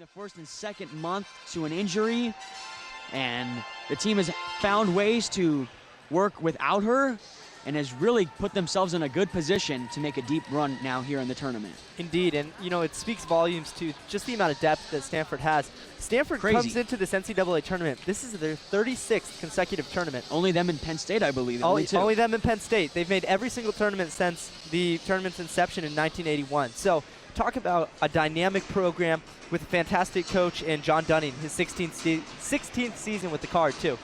The first and second month to an injury, and the team has found ways to work without her and has really put themselves in a good position to make a deep run now here in the tournament. Indeed, and you know, it speaks volumes to just the amount of depth that Stanford has. Stanford comes into this NCAA tournament. This is their 36th consecutive tournament. Only them and Penn State, I believe. Only them and Penn State. They've made every single tournament since the tournament's inception in 1981. So talk about a dynamic program with a fantastic coach in John Dunning, his 16th season with the Card, too.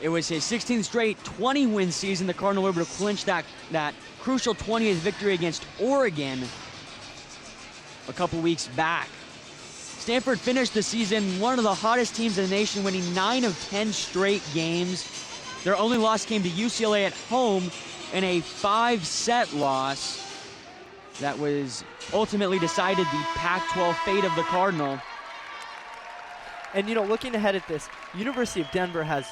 It was his 16th straight 20-win season. The Cardinal were able to clinch that crucial 20th victory against Oregon a couple weeks back. Stanford finished the season one of the hottest teams in the nation, winning 9 of 10 straight games. Their only loss came to UCLA at home in a 5-set loss that was ultimately decided the Pac-12 fate of the Cardinal. And you know, looking ahead at this, University of Denver has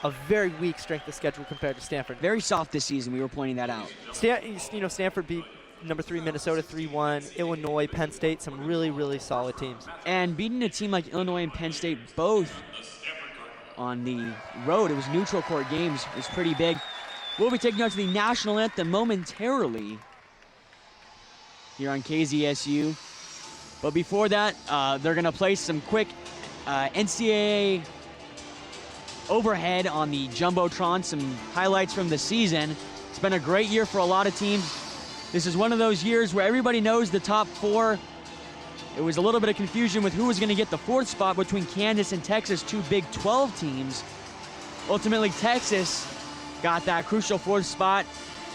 a very weak strength of schedule compared to Stanford. Very soft this season, we were pointing that out. Stanford beat number 3 Minnesota 3-1, Illinois, Penn State, some really, really solid teams. And beating a team like Illinois and Penn State both on the road, it was neutral court games, it was pretty big. We'll be taking out to the national anthem momentarily here on KZSU. But before that, they're gonna play some quick NCAA overhead on the Jumbotron, some highlights from the season. It's been a great year for a lot of teams. This is one of those years where everybody knows the top 4. It was a little bit of confusion with who was gonna get the 4th spot between Kansas and Texas, 2 Big 12 teams. Ultimately, Texas got that crucial 4th spot.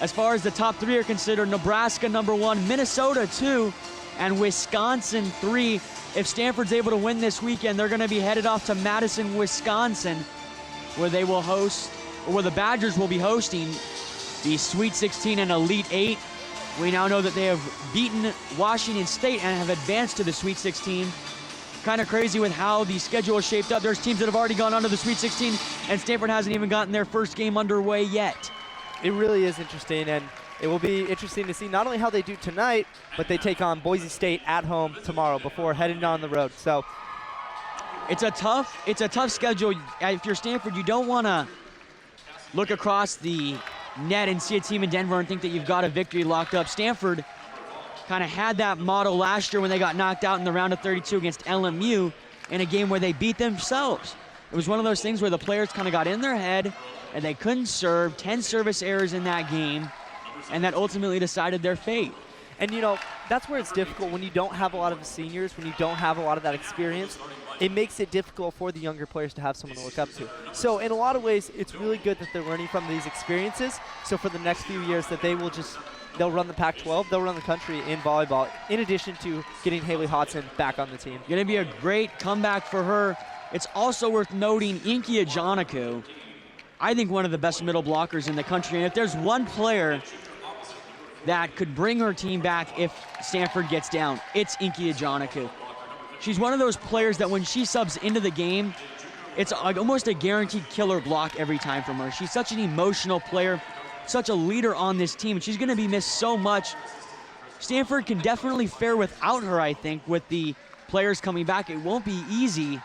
As far as the top 3 are considered, Nebraska number 1, Minnesota 2, and Wisconsin 3. If Stanford's able to win this weekend, they're gonna be headed off to Madison, Wisconsin, where they will host, or where the Badgers will be hosting the Sweet 16 and Elite 8. We now know that they have beaten Washington State and have advanced to the Sweet 16. Kind of crazy with how the schedule is shaped up. There's teams that have already gone on to the Sweet 16, and Stanford hasn't even gotten their first game underway yet. It really is interesting, and it will be interesting to see not only how they do tonight, but they take on Boise State at home tomorrow before heading on the road. So it's a tough schedule. If you're Stanford, you don't want to look across the net and see a team in Denver and think that you've got a victory locked up. Stanford kind of had that model last year when they got knocked out in the round of 32 against LMU in a game where they beat themselves. It was one of those things where the players kind of got in their head and they couldn't serve. 10 service errors in that game, and that ultimately decided their fate. And you know, that's where it's difficult when you don't have a lot of seniors, when you don't have a lot of that experience. It makes it difficult for the younger players to have someone to look up to. So in a lot of ways, it's really good that they're learning from these experiences. So for the next few years that they'll run the Pac-12, they'll run the country in volleyball, in addition to getting Haley Hodson back on the team. Gonna be a great comeback for her. It's also worth noting Inky Ajanaku, I think one of the best middle blockers in the country. And if there's one player that could bring her team back if Stanford gets down, it's Inky Ajanaku. She's one of those players that when she subs into the game, it's almost a guaranteed killer block every time from her. She's such an emotional player, such a leader on this team, and she's gonna be missed so much. Stanford can definitely fare without her, I think, with the players coming back. It won't be easy,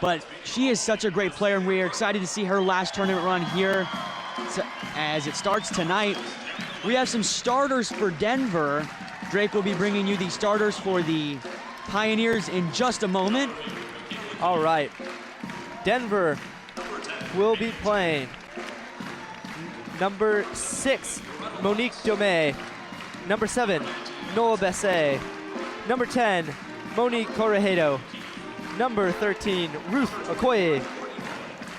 but she is such a great player, and we are excited to see her last tournament run here as it starts tonight. We have some starters for Denver. Drake will be bringing you the starters for the Pioneers in just a moment. All right. Denver will be playing number 6, Monique Domé. Number 7, Noah Bessé. Number 10, Monique Correjedo. Number 13, Ruth Okoye.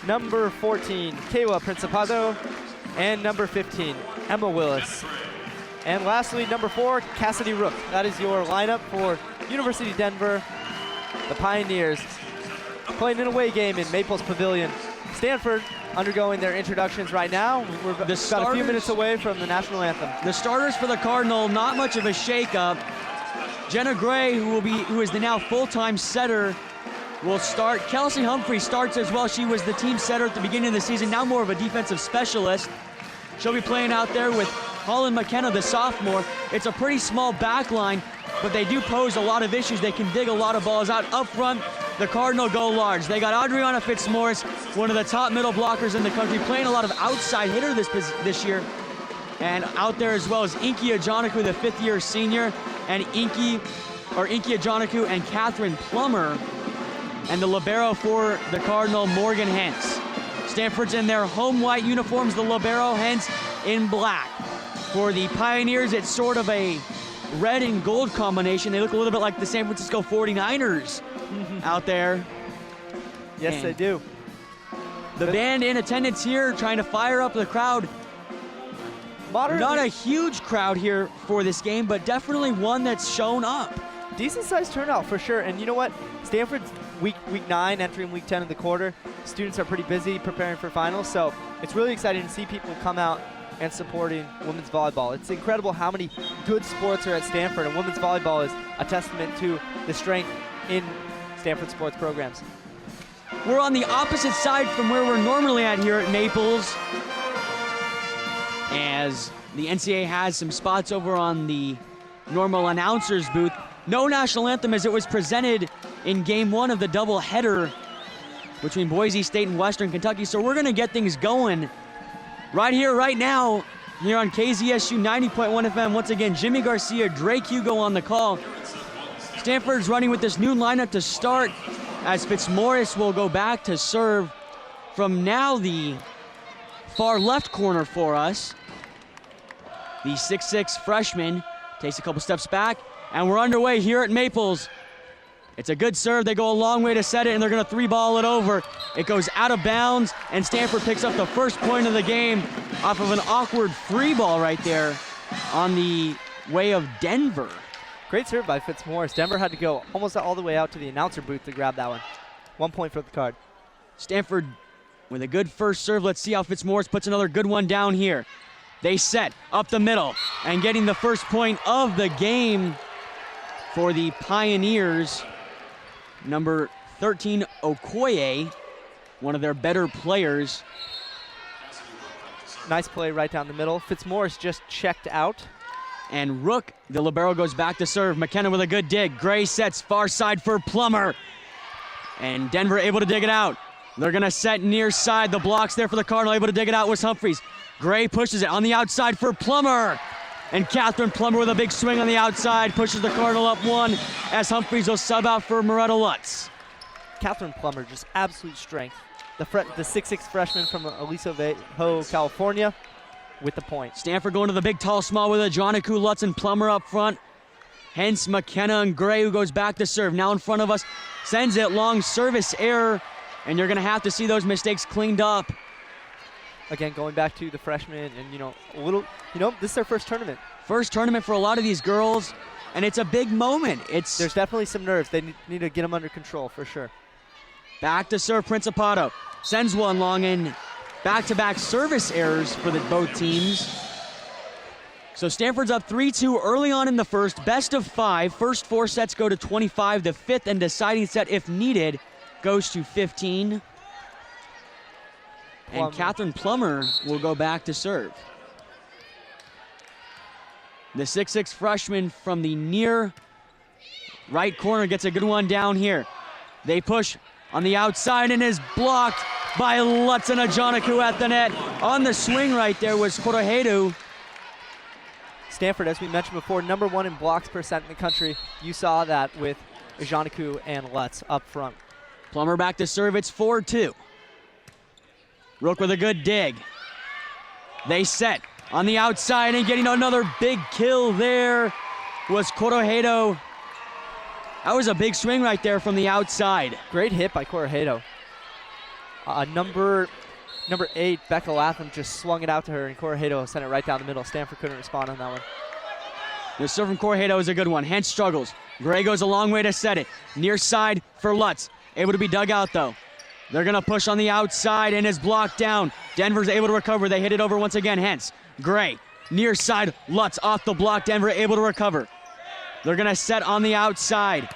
Number 14, Kewa Principado. And number 15, Emma Willis. And lastly, number 4, Cassidy Rook. That is your lineup for University of Denver, the Pioneers, playing an away game in Maples Pavilion. Stanford undergoing their introductions right now. We're about a few minutes away from the national anthem. The starters for the Cardinal, not much of a shakeup. Jenna Gray, who is the now full-time setter, will start. Kelsey Humphrey starts as well. She was the team setter at the beginning of the season, now more of a defensive specialist. She'll be playing out there with Holland McKenna, the sophomore. It's a pretty small back line. but they do pose a lot of issues. They can dig a lot of balls out. Up front, the Cardinal go large. They got Adriana Fitzmaurice, one of the top middle blockers in the country, playing a lot of outside hitter this year. And out there as well as Inky Ajanaku, the fifth-year senior, and Inky Ajanaku and Catherine Plummer, and the libero for the Cardinal, Morgan Hentz. Stanford's in their home white uniforms, the libero, Hentz in black. For the Pioneers, it's sort of a red and gold combination. They look a little bit like the San Francisco 49ers out there. Yes, and they do. The band in attendance here trying to fire up the crowd. Not a huge crowd here for this game, but definitely one that's shown up. Decent sized turnout for sure. And you know what? Stanford's week 9, entering week 10 of the quarter. Students are pretty busy preparing for finals, so it's really exciting to see people come out and supporting women's volleyball. It's incredible how many good sports are at Stanford, and women's volleyball is a testament to the strength in Stanford sports programs. We're on the opposite side from where we're normally at here at Maples, as the NCAA has some spots over on the normal announcer's booth. No national anthem as it was presented in game 1 of the doubleheader between Boise State and Western Kentucky. So we're gonna get things going right here, right now, here on KZSU 90.1 FM. Once again, Jimmy Garcia, Drake Hugo on the call. Stanford's running with this new lineup to start, as Fitzmaurice will go back to serve from now the far left corner for us. The 6'6" freshman takes a couple steps back, and we're underway here at Maples. It's a good serve. They go a long way to set it, and they're going to 3-ball it over. It goes out of bounds, and Stanford picks up the first point of the game off of an awkward free ball right there on the way of Denver. Great serve by Fitzmaurice. Denver had to go almost all the way out to the announcer booth to grab that one. 1 point for the Card. Stanford with a good first serve. Let's see how Fitzmaurice puts another good one down here. They set up the middle, and getting the first point of the game for the Pioneers, number 13, Okoye, one of their better players. Nice play right down the middle. Fitzmaurice just checked out. And Rook, the libero, goes back to serve. McKenna with a good dig. Gray sets far side for Plummer. And Denver able to dig it out. They're gonna set near side. The blocks there for the Cardinal, able to dig it out was Humphreys. Gray pushes it on the outside for Plummer. And Catherine Plummer with a big swing on the outside, pushes the Cardinal up 1 as Humphreys will sub out for Moretta Lutz. Catherine Plummer, just absolute strength. The 6'6" freshman from Aliso Viejo, California, with the point. Stanford going to the big, tall, small with Ajanaku, Lutz, and Plummer up front. Hence McKenna and Gray, who goes back to serve. Now in front of us, sends it long, service error, and you're going to have to see those mistakes cleaned up. Again, going back to the freshmen, and this is their first tournament. First tournament for a lot of these girls, and it's a big moment. There's definitely some nerves. They need to get them under control for sure. Back to serve Principato. Sends one long, and back-to-back service errors for both teams. So Stanford's up 3-2 early on in the first, best of 5. First 4 sets go to 25. The fifth and deciding set, if needed, goes to 15. And Catherine Plummer will go back to serve. The 6'6" freshman from the near right corner gets a good one down here. They push on the outside and is blocked by Lutz and Ajanaku at the net. On the swing right there was Korohedu. Stanford, as we mentioned before, number 1 in blocks percent in the country. You saw that with Ajanaku and Lutz up front. Plummer back to serve. It's 4-2. Rook with a good dig. They set on the outside, and getting another big kill there was Korohedu. That was a big swing right there from the outside. Great hit by Korohedu. Number 8, Becca Latham, just swung it out to her, and Korohedu sent it right down the middle. Stanford couldn't respond on that one. The serve from Korohedu is a good one. Hence struggles. Gray goes a long way to set it. Near side for Lutz. Able to be dug out, though. They're going to push on the outside and is blocked down. Denver's able to recover. They hit it over once again. Hence, Gray, near side, Lutz off the block. Denver able to recover. They're going to set on the outside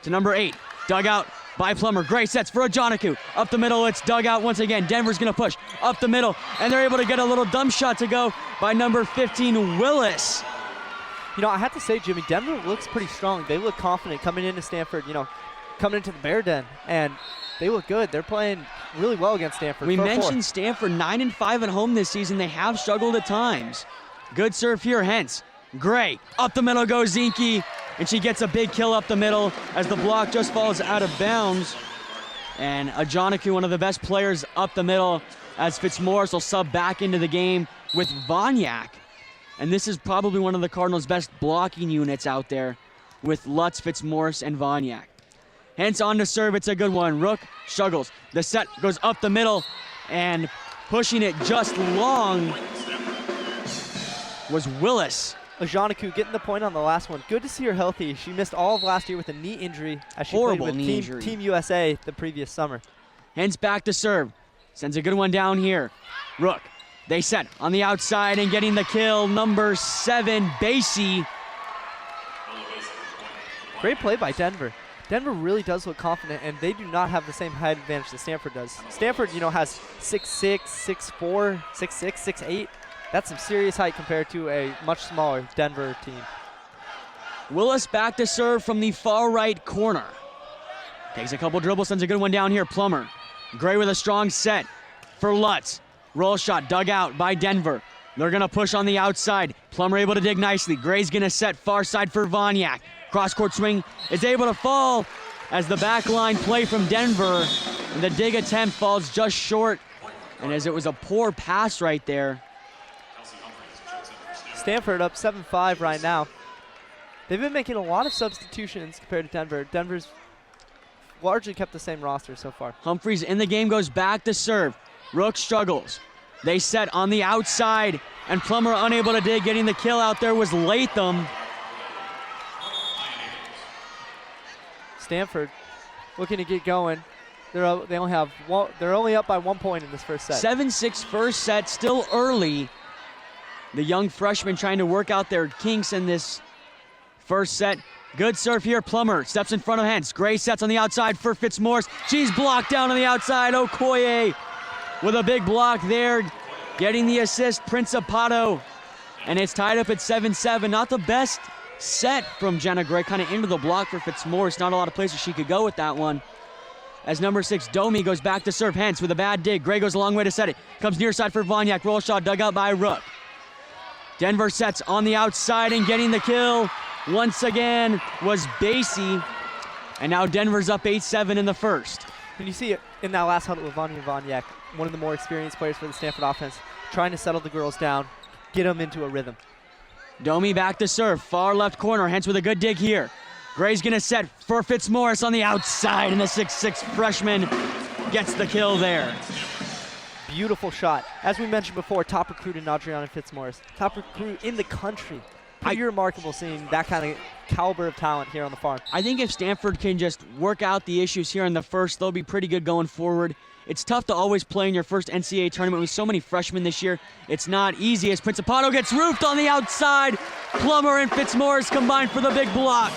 to number 8. Dug out by Plummer. Gray sets for Ajanaku. Up the middle, it's dug out once again. Denver's going to push up the middle, and they're able to get a little dump shot to go by number 15, Willis. I have to say, Jimmy, Denver looks pretty strong. They look confident coming into Stanford, coming into the Bear Den, and they look good. They're playing really well against Stanford. We mentioned Stanford 9-5 at home this season. They have struggled at times. Good serve here, Hence. Gray, up the middle goes Zinke, and she gets a big kill up the middle as the block just falls out of bounds. And Ajanaku, one of the best players up the middle, as Fitzmaurice will sub back into the game with Vonyak. And this is probably one of the Cardinals' best blocking units out there with Lutz, Fitzmaurice, and Vonyak. Hence on to serve, it's a good one. Rook struggles. The set goes up the middle, and pushing it just long was Willis. Ajanaku getting the point on the last one. Good to see her healthy. She missed all of last year with a knee injury as she played with Team USA the previous summer. Hence back to serve. Sends a good one down here. Rook, they set on the outside and getting the kill. Number 7, Basie. Great play by Denver. Denver really does look confident, and they do not have the same height advantage that Stanford does. Stanford, has 6'6", 6'4", 6'6", 6'8". That's some serious height compared to a much smaller Denver team. Willis back to serve from the far right corner. Takes a couple dribbles, sends a good one down here. Plummer. Gray with a strong set for Lutz. Roll shot dug out by Denver. They're going to push on the outside. Plummer able to dig nicely. Gray's going to set far side for Vonyak. Cross-court swing is able to fall as the backline play from Denver. And the dig attempt falls just short. And as it was a poor pass right there. Stanford up 7-5 right now. They've been making a lot of substitutions compared to Denver. Denver's largely kept the same roster so far. Humphreys in the game, goes back to serve. Rook struggles. They set on the outside, and Plummer unable to dig. Getting the kill out there was Latham. Stanford looking to get going. They're only up by 1 point in this first set. 7-6 first set, still early. The young freshmen trying to work out their kinks in this first set. Good serve here. Plummer steps in front of Hens. Gray sets on the outside for Fitzmaurice. She's blocked down on the outside. Okoye with a big block there. Getting the assist, Principato. And it's tied up at 7-7. Not the best set from Jenna Gray. Kind of into the block for Fitzmaurice. Not a lot of places she could go with that one. As number 6, Domi goes back to serve. Hens with a bad dig. Gray goes a long way to set it. Comes near side for Vonyak. Roll shot dug out by Rook. Denver sets on the outside, and getting the kill once again was Basie. And now Denver's up 8-7 in the first. And you see it in that last huddle with Vonyak, one of the more experienced players for the Stanford offense, trying to settle the girls down, get them into a rhythm. Domi back to serve, far left corner, Hence with a good dig here. Gray's gonna set for Fitzmaurice on the outside, and the 6'6 freshman gets the kill there. Beautiful shot. As we mentioned before, top recruit in Adriana Fitzmaurice. Top recruit in the country. Pretty remarkable seeing that kind of caliber of talent here on the farm. I think if Stanford can just work out the issues here in the first, they'll be pretty good going forward. It's tough to always play in your first NCAA tournament with so many freshmen this year. It's not easy as Principato gets roofed on the outside. Plummer and Fitzmaurice combined for the big block.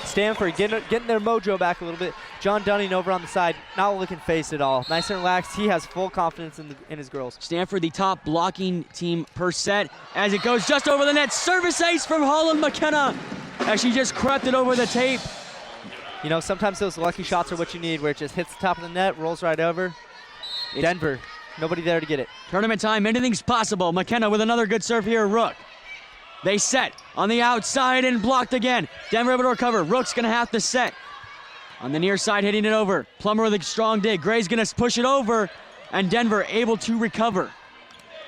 Stanford getting their mojo back a little bit. John Dunning over on the side, not looking phased at all. Nice and relaxed. He has full confidence in his girls. Stanford, the top blocking team per set, as it goes just over the net. Service ace from Holland McKenna as she just crept it over the tape. Sometimes those lucky shots are what you need, where it just hits the top of the net, rolls right over. Denver, nobody there to get it. Tournament time, anything's possible. McKenna with another good serve here, Rook. They set on the outside and blocked again. Denver able to recover. Rook's going to have to set. On the near side, hitting it over. Plummer with a strong dig. Gray's going to push it over, and Denver able to recover.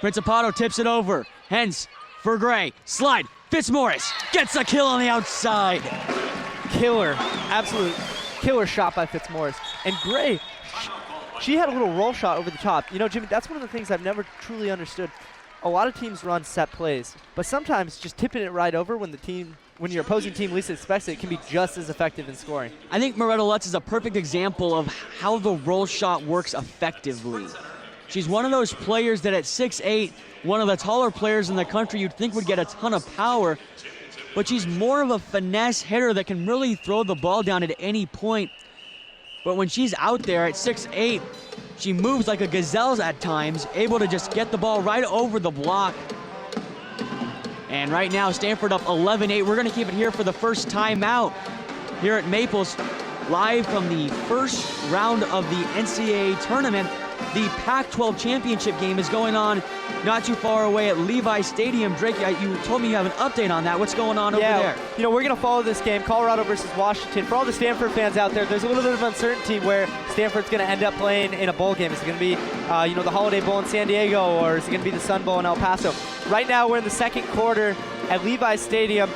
Principato tips it over. Hens for Gray. Slide. Fitzmaurice gets a kill on the outside. Killer. Absolute killer shot by Fitzmaurice. And Gray, she had a little roll shot over the top. Jimmy, that's one of the things I've never truly understood. A lot of teams run set plays, but sometimes just tipping it right over when your opposing team least expects it can be just as effective in scoring. I think Moretta Lutz is a perfect example of how the roll shot works effectively. She's one of those players that at 6'8", one of the taller players in the country you'd think would get a ton of power, but she's more of a finesse hitter that can really throw the ball down at any point. But when she's out there at 6'8", she moves like a gazelle at times, able to just get the ball right over the block. And right now, Stanford up 11-8. We're going to keep it here for the first time out here at Maples, live from the first round of the NCAA tournament. The Pac-12 championship game is going on not too far away at Levi Stadium. Drake, you told me you have an update on that. What's going on over there? You know, we're going to follow this game, Colorado versus Washington. For all the Stanford fans out there, there's a little bit of uncertainty where Stanford's going to end up playing in a bowl game. Is it going to be, the Holiday Bowl in San Diego, or is it going to be the Sun Bowl in El Paso? Right now, we're in the second quarter at Levi Stadium.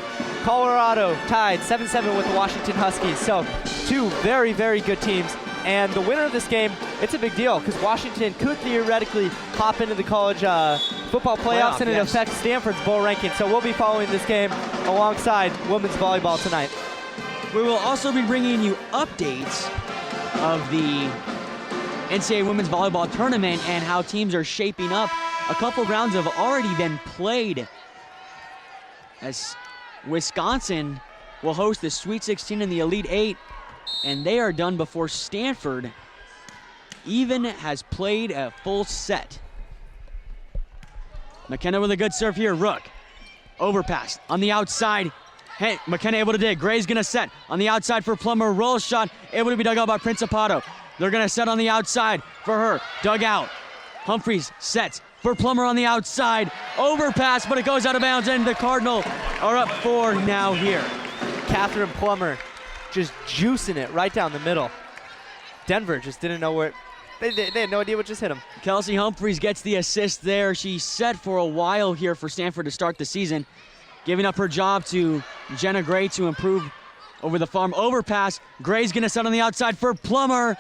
Colorado tied 7-7 with the Washington Huskies. So, two very, very good teams. And the winner of this game, it's a big deal because Washington could theoretically hop into the college football playoffs, and it affects Stanford's bowl ranking. So we'll be following this game alongside women's volleyball tonight. We will also be bringing you updates of the NCAA women's volleyball tournament and how teams are shaping up. A couple rounds have already been played, as Wisconsin will host the Sweet 16 and the Elite 8. And they are done before Stanford even has played a full set. McKenna with a good serve here. Rook. Overpass on the outside. Hey, McKenna able to dig. Gray's going to set on the outside for Plummer. Roll shot able to be dug out by Principato. They're going to set on the outside for her. Dug out. Humphreys sets for Plummer on the outside. Overpass, but it goes out of bounds, and the Cardinal are up 4 now here. Catherine Plummer just juicing it right down the middle. Denver just didn't know where they had no idea what just hit them. Kelsey Humphreys gets the assist there. She set for a while here for Stanford to start the season, giving up her job to Jenna Gray to improve over the farm. Overpass. Gray's going to set on the outside for Plummer.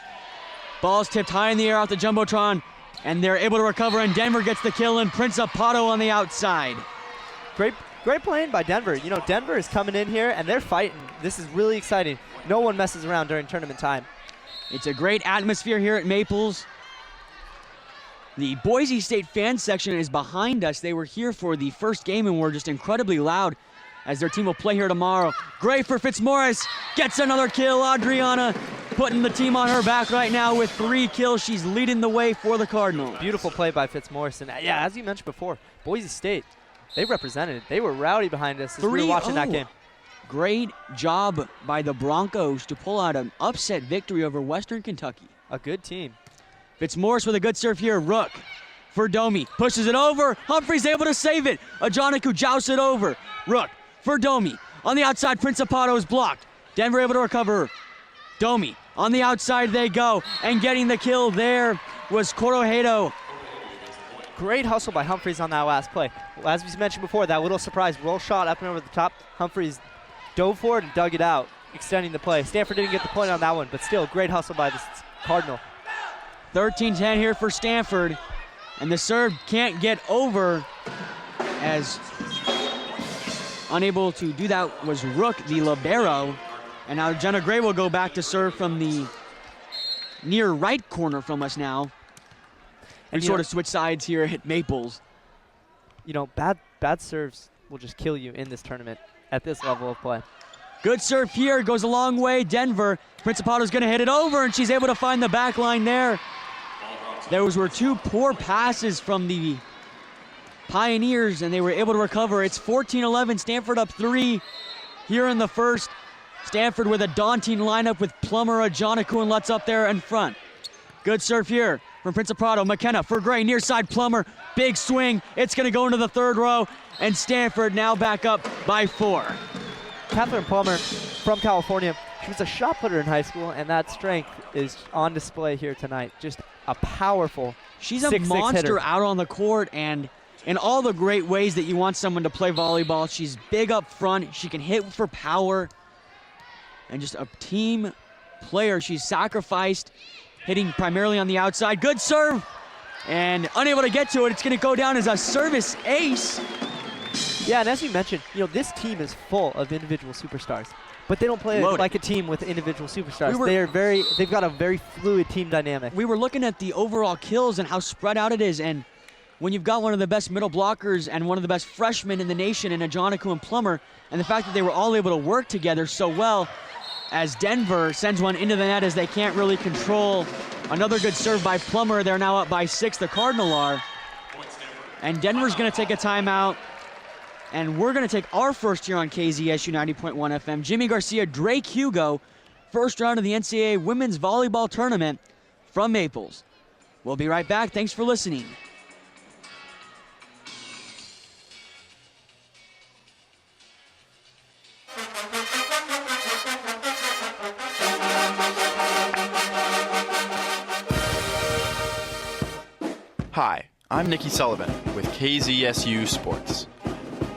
Ball's tipped high in the air off the Jumbotron, and they're able to recover, and Denver gets the kill, and Principato on the outside. Great playing by Denver. You know, Denver is coming in here, and they're fighting. This is really exciting. No one messes around during tournament time. It's a great atmosphere here at Maples. The Boise State fan section is behind us. They were here for the first game and were just incredibly loud as their team will play here tomorrow. Gray for Fitzmaurice, gets another kill. Adriana putting the team on her back right now with 3 kills. She's leading the way for the Cardinals. Beautiful play by Fitzmaurice. And yeah, as you mentioned before, Boise State, they represented. They were rowdy behind us as we were watching that game. Great job by the Broncos to pull out an upset victory over Western Kentucky. A good team. Fitzmaurice with a good serve here. Rook for Domi. Pushes it over. Humphreys able to save it. Ajaniku jousts it over. Rook for Domi. On the outside, Principato is blocked. Denver able to recover. Domi on the outside they go. And getting the kill there was Corojedo. Great hustle by Humphreys on that last play. As we mentioned before, that little surprise roll shot up and over the top. Humphreys dove forward and dug it out, extending the play. Stanford didn't get the point on that one, but still great hustle by the Cardinal. 13-10 here for Stanford, and the serve can't get over, as unable to do that was Rook, the libero. And now Jenna Gray will go back to serve from the near right corner from us now. We sort of switch sides here at Maples. You know, bad serves will just kill you in this tournament at this level of play. Good serve here, goes a long way. Denver, Principato's going to hit it over, and she's able to find the back line there. Those were 2 poor passes from the Pioneers, and they were able to recover. It's 14-11, Stanford up 3 here in the first. Stanford with a daunting lineup with Plummer, Ajaniku, and Lutz up there in front. Good serve here from Principato. McKenna for Gray, near side Plummer. Big swing. It's going to go into the 3rd row, and Stanford now back up by 4. Catherine Plummer from California. She was a shot putter in high school, and that strength is on display here tonight. Just a powerful She's a monster hitter out on the court, and in all the great ways that you want someone to play volleyball. She's big up front. She can hit for power, and just a team player. She's sacrificed, hitting primarily on the outside. Good serve, and unable to get to it. It's going to go down as a service ace. Yeah, and as you mentioned, you know, this team is full of individual superstars, but they don't play like a team with individual superstars. They've got a very fluid team dynamic. We were looking at the overall kills and how spread out it is, and when you've got one of the best middle blockers and one of the best freshmen in the nation in Ajaniku and Plummer, and the fact that they were all able to work together so well, as Denver sends one into the net as they can't really control. Another good serve by Plummer. They're now up by 6, the Cardinal are. And Denver's going to take a timeout. And we're going to take our first here on KZSU 90.1 FM. Jimmy Garcia, Drake Hugo, first round of the NCAA Women's Volleyball Tournament from Maples. We'll be right back. Thanks for listening. Hi, I'm Nikki Sullivan with KZSU Sports.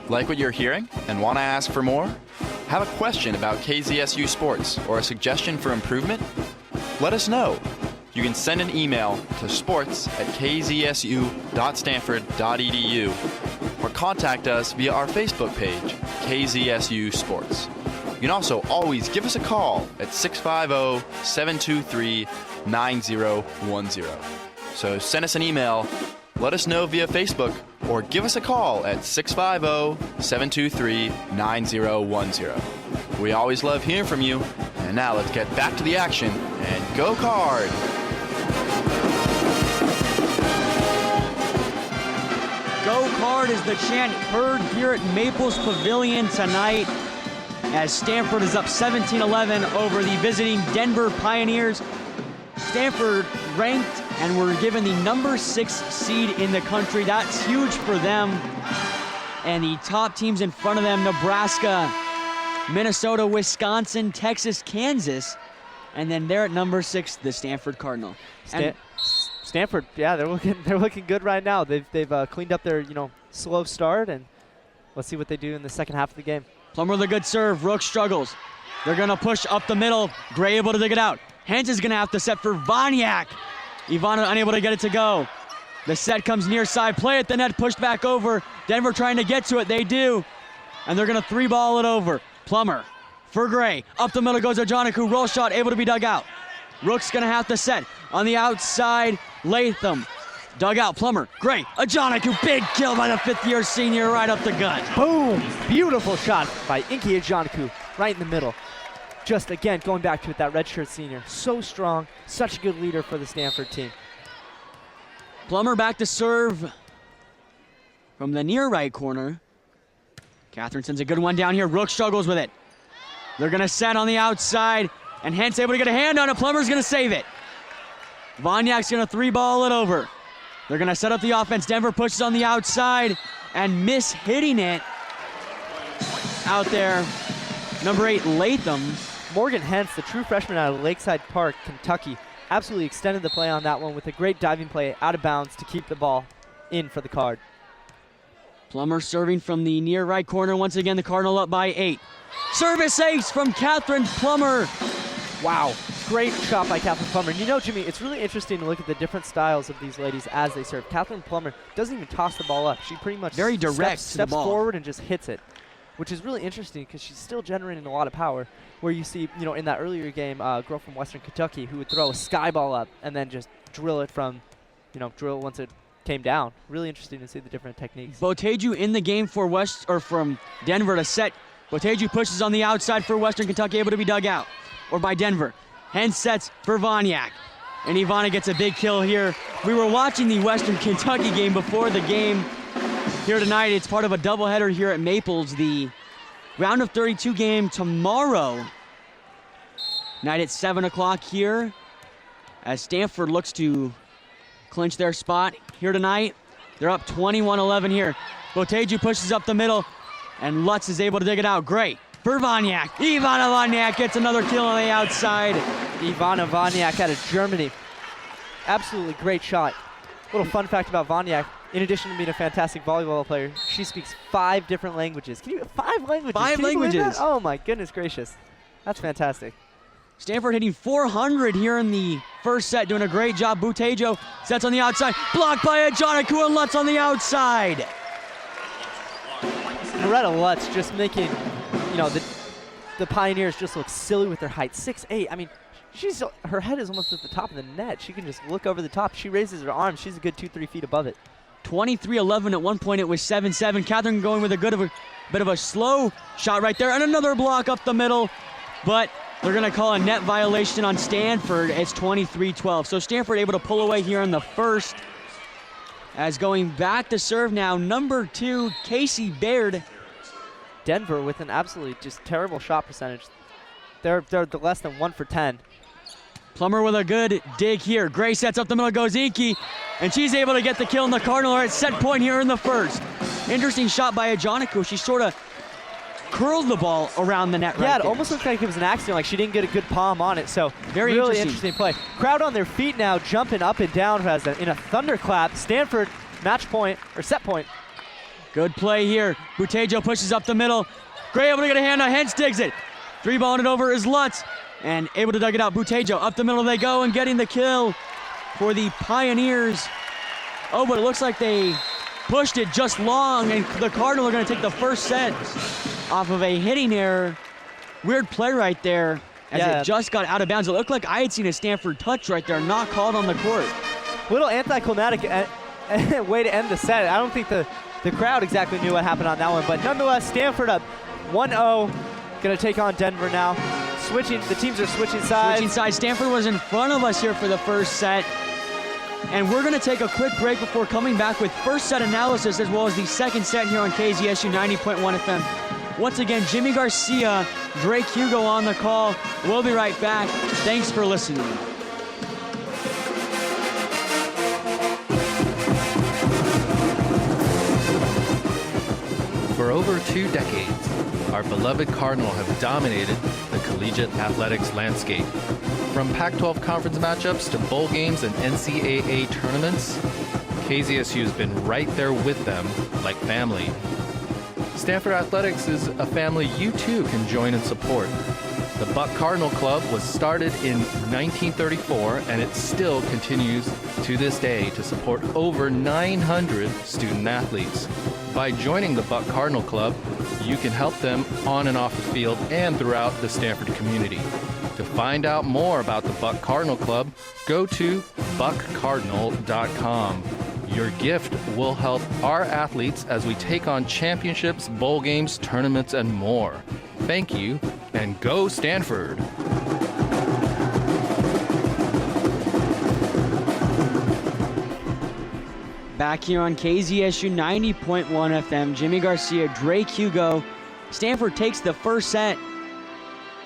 Like what you're hearing and want to ask for more? Have a question about KZSU Sports or a suggestion for improvement? Let us know. You can send an email to sports@kzsu.stanford.edu or contact us via our Facebook page, KZSU Sports. You can also always give us a call at 650-723-9010. So send us an email, let us know via Facebook, or give us a call at 650-723-9010. We always love hearing from you. And now let's get back to the action and go Card! Go Card is the chant heard here at Maples Pavilion tonight as Stanford is up 17-11 over the visiting Denver Pioneers. Stanford ranked and were given the number 6 seed in the country. That's huge for them. And the top teams in front of them, Nebraska, Minnesota, Wisconsin, Texas, Kansas, and then they're at number 6, the Stanford Cardinal. Stanford, yeah, they're looking good right now. They've cleaned up their slow start, and let's see what they do in the second half of the game. Plummer with a good serve. Rook struggles. They're gonna push up the middle. Gray able to dig it out. Hens is gonna have to set for Vonyak. Ivana unable to get it to go. The set comes near side play at the net, pushed back over. Denver trying to get to it, they do. And they're gonna 3-ball it over. Plummer for Gray. Up the middle goes Ajanaku, roll shot able to be dug out. Rook's gonna have to set. On the outside, Latham. Dug out, Plummer, Gray, Ajanaku, big kill by the 5th-year senior right up the gut. Boom! Beautiful shot by Inky Ajanaku, right in the middle. Just again, going back to it, that redshirt senior. So strong, such a good leader for the Stanford team. Plummer back to serve from the near right corner. Catherine sends a good one down here. Rook struggles with it. They're gonna set on the outside, and Hentz able to get a hand on it. Plummer's gonna save it. Vonyak's gonna 3-ball it over. They're gonna set up the offense. Denver pushes on the outside and miss hitting it out there. Number 8, Latham. Morgan Hentz, the true freshman out of Lakeside Park, Kentucky, absolutely extended the play on that one with a great diving play out of bounds to keep the ball in for the Card. Plummer serving from the near right corner. Once again, the Cardinal up by 8. Service ace from Catherine Plummer. Wow, great shot by Catherine Plummer. And Jimmy, it's really interesting to look at the different styles of these ladies as they serve. Catherine Plummer doesn't even toss the ball up. She pretty much very direct steps forward and just hits it, which is really interesting because she's still generating a lot of power. Where you see, in that earlier game, a girl from Western Kentucky who would throw a sky ball up and then just drill it from, drill once it came down. Really interesting to see the different techniques. Boteju in the game for from Denver to set. Boteju pushes on the outside for Western Kentucky, able to be dug out, or by Denver. Hens sets for Vonyak, and Ivana gets a big kill here. We were watching the Western Kentucky game before the game here tonight. It's part of a doubleheader here at Maples. The round of 32 game tomorrow night at 7 o'clock here as Stanford looks to clinch their spot here tonight. They're up 21-11 here. Boteju pushes up the middle, and Lutz is able to dig it out. Great for Vonyak. Ivana Vonyak gets another kill on the outside. Ivana Vonyak out of Germany. Absolutely great shot. Little fun fact about Vonyak, in addition to being a fantastic volleyball player, she speaks 5 different languages. 5 languages? 5 languages. Oh my goodness gracious. That's fantastic. Stanford hitting 400 here in the first set, doing a great job. Botejo sets on the outside, blocked by Ajanaku, and Lutz on the outside. Loretta Lutz just making, the Pioneers just look silly with their height. 6'8". I mean, her head is almost at the top of the net. She can just look over the top. She raises her arms. She's a good 2-3 feet above it. 23-11 at one point. It was 7-7. Catherine going with a bit of a slow shot right there, and another block up the middle, but they're going to call a net violation on Stanford. It's 23-12. So Stanford able to pull away here in the first. As going back to serve now, number 2, Casey Baird. Denver with an absolutely just terrible shot percentage. They're the less than 1 for 10. Plummer with a good dig here. Gray sets up the middle, goes Inky, and she's able to get the kill, and the Cardinal are at set point here in the first. Interesting shot by Ajaniku. She sort of curled the ball around the net right Yeah, it there. almost looked like it was an accident, like she didn't get a good palm on it, so Very really interesting. play. Crowd on their feet now, jumping up and down in a thunderclap. Stanford, match point, or set point. Good play here. Butejo pushes up the middle. Gray able to get a hand on, Hens digs it. 3-balling it over is Lutz, and able to dug it out. Butejo, up the middle they go, and getting the kill for the Pioneers. Oh, but it looks like they pushed it just long, and the Cardinal are going to take the first set off of a hitting error. Weird play right there, as it just got out of bounds. It looked like I had seen a Stanford touch right there, not called on the court. Little anticlimactic way to end the set. I don't think the crowd exactly knew what happened on that one, but nonetheless, Stanford up 1-0. Going to take on Denver now. The teams are switching sides. Switching sides. Stanford was in front of us here for the first set. And we're going to take a quick break before coming back with first set analysis as well as the second set here on KZSU 90.1 FM. Once again, Jimmy Garcia, Drake Hugo on the call. We'll be right back. Thanks for listening. For over 2 decades, our beloved Cardinal have dominated the collegiate athletics landscape. From Pac-12 conference matchups to bowl games and NCAA tournaments, KZSU has been right there with them like family. Stanford Athletics is a family you too can join and support. The Buck Cardinal Club was started in 1934 and it still continues to this day to support over 900 student athletes. By joining the Buck Cardinal Club, you can help them on and off the field and throughout the Stanford community. To find out more about the Buck Cardinal Club, go to buckcardinal.com. Your gift will help our athletes as we take on championships, bowl games, tournaments, and more. Thank you, and go Stanford! Back here on KZSU 90.1 FM, Jimmy Garcia, Drake Hugo. Stanford takes the first set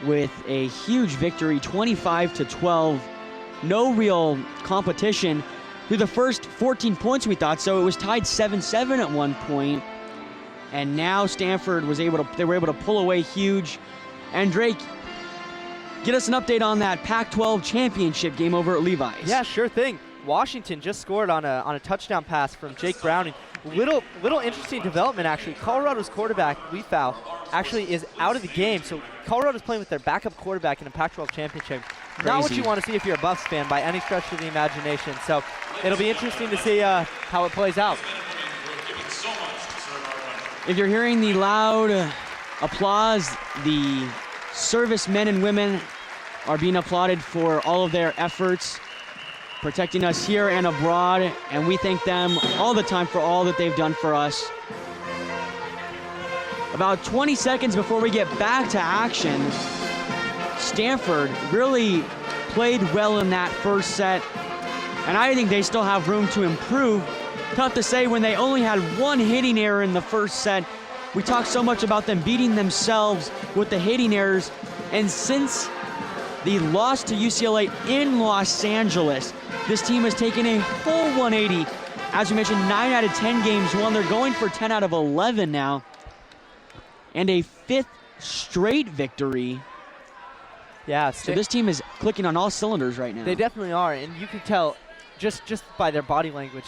with a huge victory, 25-12. No real competition through the first 14 points, we thought, so it was tied 7-7 at one point. And now Stanford they were able to pull away huge. And Drake, get us an update on that Pac-12 championship game over at Levi's. Yeah, sure thing. Washington just scored on a touchdown pass from Jake Browning. Little interesting development, actually. Colorado's quarterback, Leafau, actually is out of the game. So Colorado's playing with their backup quarterback in a Pac-12 championship. Crazy. Not what you want to see if you're a Buffs fan by any stretch of the imagination. So it'll be interesting to see how it plays out. If you're hearing the loud applause, the servicemen and women are being applauded for all of their efforts protecting us here and abroad, and we thank them all the time for all that they've done for us. About 20 seconds before we get back to action, Stanford really played well in that first set, and I think they still have room to improve. Tough to say when they only had one hitting error in the first set. We talked so much about them beating themselves with the hitting errors, and since the loss to UCLA in Los Angeles, this team has taken a full 180. As we mentioned, 9 out of 10 games won. They're going for 10 out of 11 now, and a 5th straight victory. Yeah, so this team is clicking on all cylinders right now. They definitely are, and you can tell just by their body language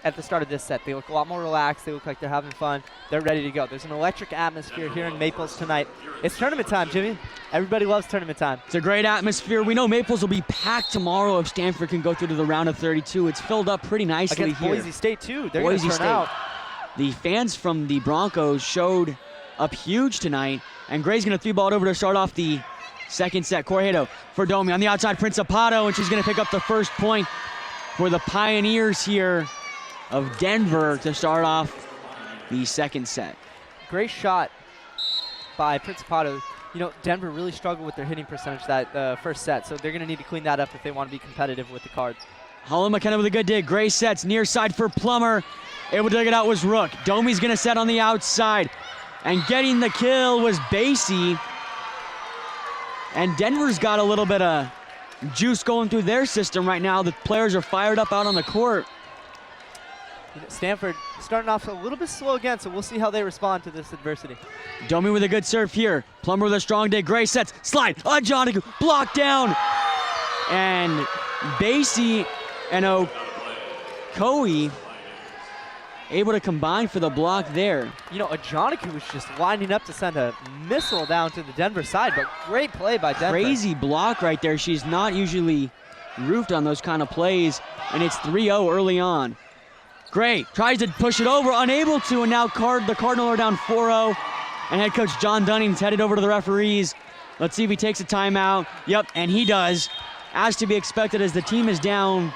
at the start of this set. They look a lot more relaxed. They look like they're having fun. They're ready to go. There's an electric atmosphere here in Maples tonight. It's tournament time, Jimmy. Everybody loves tournament time. It's a great atmosphere. We know Maples will be packed tomorrow if Stanford can go through to the round of 32. It's filled up pretty nicely against here. Boise State, too. They're going to turn out. The fans from the Broncos showed up huge tonight, and Gray's going to 3-ball it over to start off the second set. Corredo for Domi on the outside, Principato, and she's going to pick up the first point for the Pioneers here of Denver to start off the second set. Great shot by Principato. You know, Denver really struggled with their hitting percentage that first set, so they're going to need to clean that up if they want to be competitive with the Cards. Holland McKenna with a good dig. Gray sets near side for Plummer. Able to dig it out was Rook. Domi's going to set on the outside. And getting the kill was Basie. And Denver's got a little bit of juice going through their system right now. The players are fired up out on the court. Stanford starting off a little bit slow again, so we'll see how they respond to this adversity. Domi with a good serve here. Plummer with a strong day. Gray sets, slide, Ajaniku, blocked down. And Basie and Okoye able to combine for the block there. You know, Ajaniku was just lining up to send a missile down to the Denver side, but great play by Denver. Crazy block right there. She's not usually roofed on those kind of plays, and it's 3-0 early on. Gray tries to push it over, unable to, and now the Cardinal are down 4-0, and head coach John Dunning's headed over to the referees. Let's see if he takes a timeout. Yep, and he does, as to be expected as the team is down.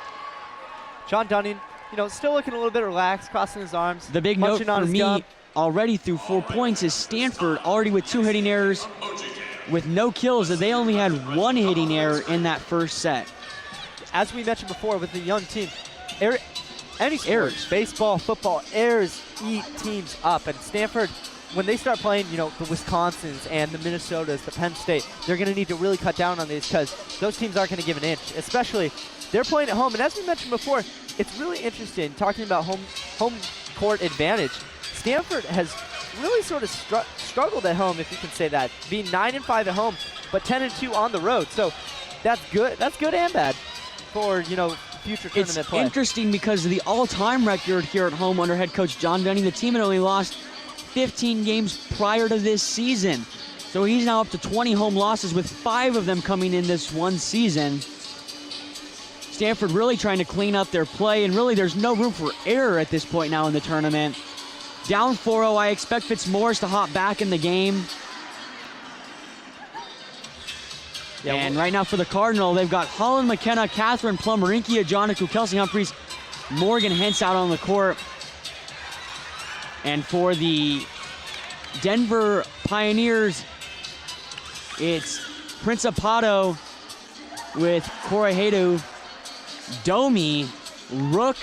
John Dunning, you know, still looking a little bit relaxed, crossing his arms. The big note for me already through 4 points is Stanford already with 2 hitting errors with no kills. They only had 1 hitting error in that first set. As we mentioned before with the young team, any sport, errors, baseball, football, errors eat teams up. And Stanford, when they start playing, you know, the Wisconsins and the Minnesotas, the Penn State, they're going to need to really cut down on these because those teams aren't going to give an inch, especially they're playing at home. And as we mentioned before, it's really interesting talking about home court advantage. Stanford has really sort of struggled at home, if you can say that, being 9-5 at home, but 10-2 on the road. So that's good. That's good and bad for, you know, future tournament play. It's interesting because of the all-time record here at home under head coach John Dunning. The team had only lost 15 games prior to this season. So he's now up to 20 home losses, with 5 of them coming in this one season. Stanford really trying to clean up their play, and really there's no room for error at this point now in the tournament. Down 4-0, I expect Fitzmaurice to hop back in the game. Yeah, and right now for the Cardinal, they've got Holland, McKenna, Catherine, Plummer, Inky, Ajaniku, Kelsey Humphreys, Morgan Hentz out on the court. And for the Denver Pioneers, it's Principato with Correhedo, Domi, Rook,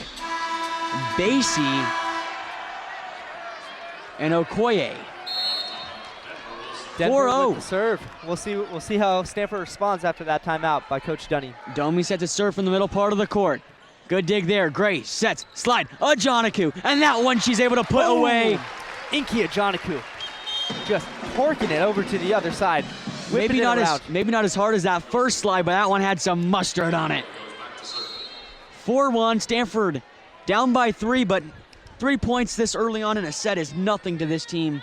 Basie, and Okoye. 4-0. Serve. We'll see how Stanford responds after that timeout by Coach Dunning. Domi set to serve from the middle part of the court. Good dig there. Gray sets, slide, Ajaniku, and that one she's able to put away. Inky Ajaniku just torquing it over to the other side. Maybe not as hard as that first slide, but that one had some mustard on it. 4-1, Stanford down by 3, but 3 points this early on in a set is nothing to this team.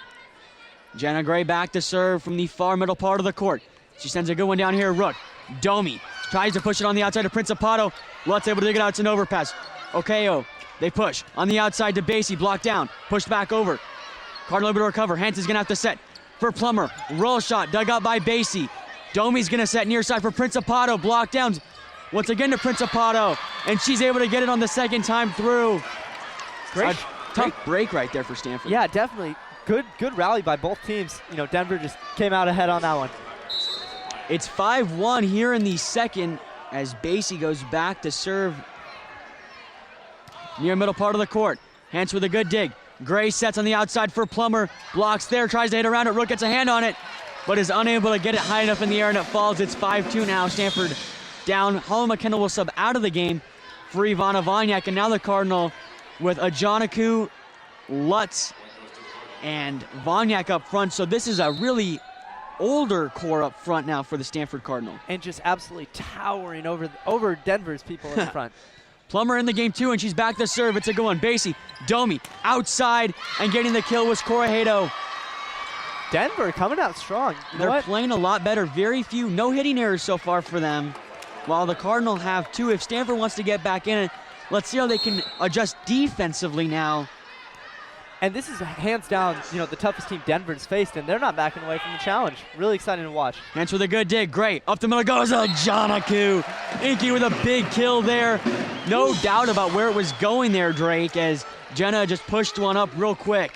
Jenna Gray back to serve from the far middle part of the court. She sends a good one down here, Rook. Domi tries to push it on the outside to Principato. Lutz able to dig it out. It's an overpass. Okeo, they push on the outside to Basie, blocked down, pushed back over. Cardinal able to recover. Hentz is gonna have to set for Plummer. Roll shot dug out by Basie. Domi's gonna set near side for Principato, blocked down. Once again to Principato, and she's able to get it on the second time through. Great. Tough break right there for Stanford. Yeah, definitely. Good rally by both teams. You know, Denver just came out ahead on that one. It's 5-1 here in the second as Basie goes back to serve near middle part of the court. Hentz with a good dig. Gray sets on the outside for Plummer. Blocks there, tries to hit around it. Rook gets a hand on it, but is unable to get it high enough in the air, and it falls. It's 5-2 now. Stanford down. Holland McKenna will sub out of the game for Ivana Vonyak, and now the Cardinal with Ajaniku, Lutz, and Vonyak up front. So this is a really older core up front now for the Stanford Cardinal. And just absolutely towering over Denver's people in front. Plummer in the game too, and she's back to serve. It's a good one. Basie, Domi, outside, and getting the kill was Correhedo. Denver coming out strong. They're playing a lot better. Very few, no hitting errors so far for them, while the Cardinal have 2. If Stanford wants to get back in it, let's see how they can adjust defensively now. And this is hands down, you know, the toughest team Denver's faced, and they're not backing away from the challenge. Really exciting to watch. Hentz with a good dig. Great. Up the middle goes Ajaniku. Inky with a big kill there. No doubt about where it was going there, Drake, as Jenna just pushed one up real quick.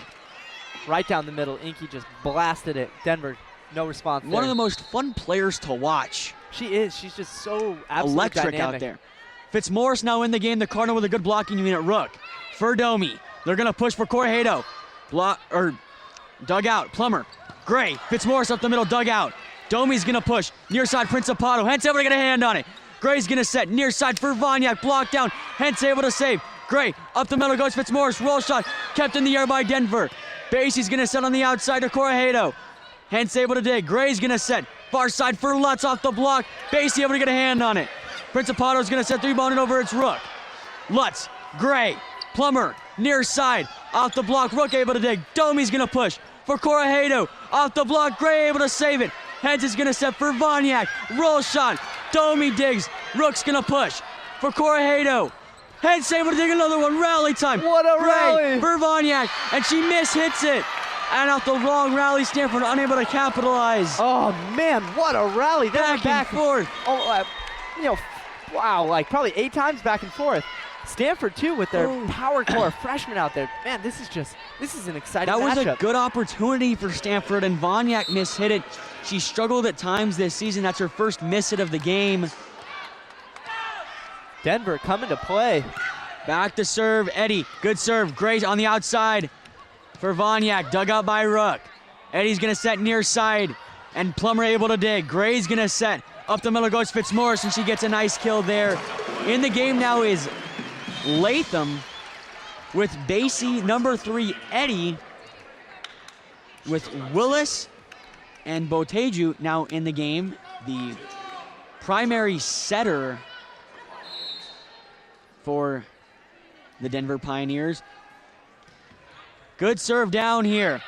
Right down the middle. Inky just blasted it. Denver, no response there. One of the most fun players to watch. She is. She's just so absolutely electric dynamic out there. Fitzmaurice now in the game. The Cardinal with a good blocking unit. Rook for Domi. They're going to push for Correhedo. Dug out, Plummer. Gray, Fitzmaurice up the middle, dug out. Domi's gonna push. Near side, Principato. Hentz able to get a hand on it. Gray's gonna set. Near side for Vonyak. Blocked down. Hentz able to save. Gray, up the middle goes Fitzmaurice. Roll shot. Kept in the air by Denver. Basie's gonna set on the outside to Corajado. Hentz able to dig. Gray's gonna set. Far side for Lutz off the block. Basie able to get a hand on it. Principato's gonna set 3-bone over. It's Rook. Lutz, Gray, Plummer, near side. Off the block. Rook able to dig. Domi's gonna push for Corajado. Off the block. Gray able to save it. Hentz is gonna set for Vonyak. Roll shot. Domi digs. Rook's gonna push for Corajado. Hentz able to dig another one. Rally time. What a Gray rally! for Vonyak. And she mishits it. And out the long rally, Stanford unable to capitalize. Oh man, what a rally! That Back and forth. Oh, wow, like probably 8 times back and forth. Stanford too with their power core freshmen out there. Man, this is an exciting That was matchup. a good opportunity for Stanford, and Vonyak mishit it. She struggled at times this season. That's her first miss hit of the game. Denver coming to play. Back to serve, Eddie. Good serve. Gray on the outside for Vonyak. Dug out by Rook. Eddie's gonna set near side, and Plummer able to dig. Gray's gonna set. Up the middle goes Fitzmaurice, and she gets a nice kill there. In the game now is Latham with Basie, number 3, Eddie, with Willis and Boteju now in the game. The primary setter for the Denver Pioneers. Good serve down here.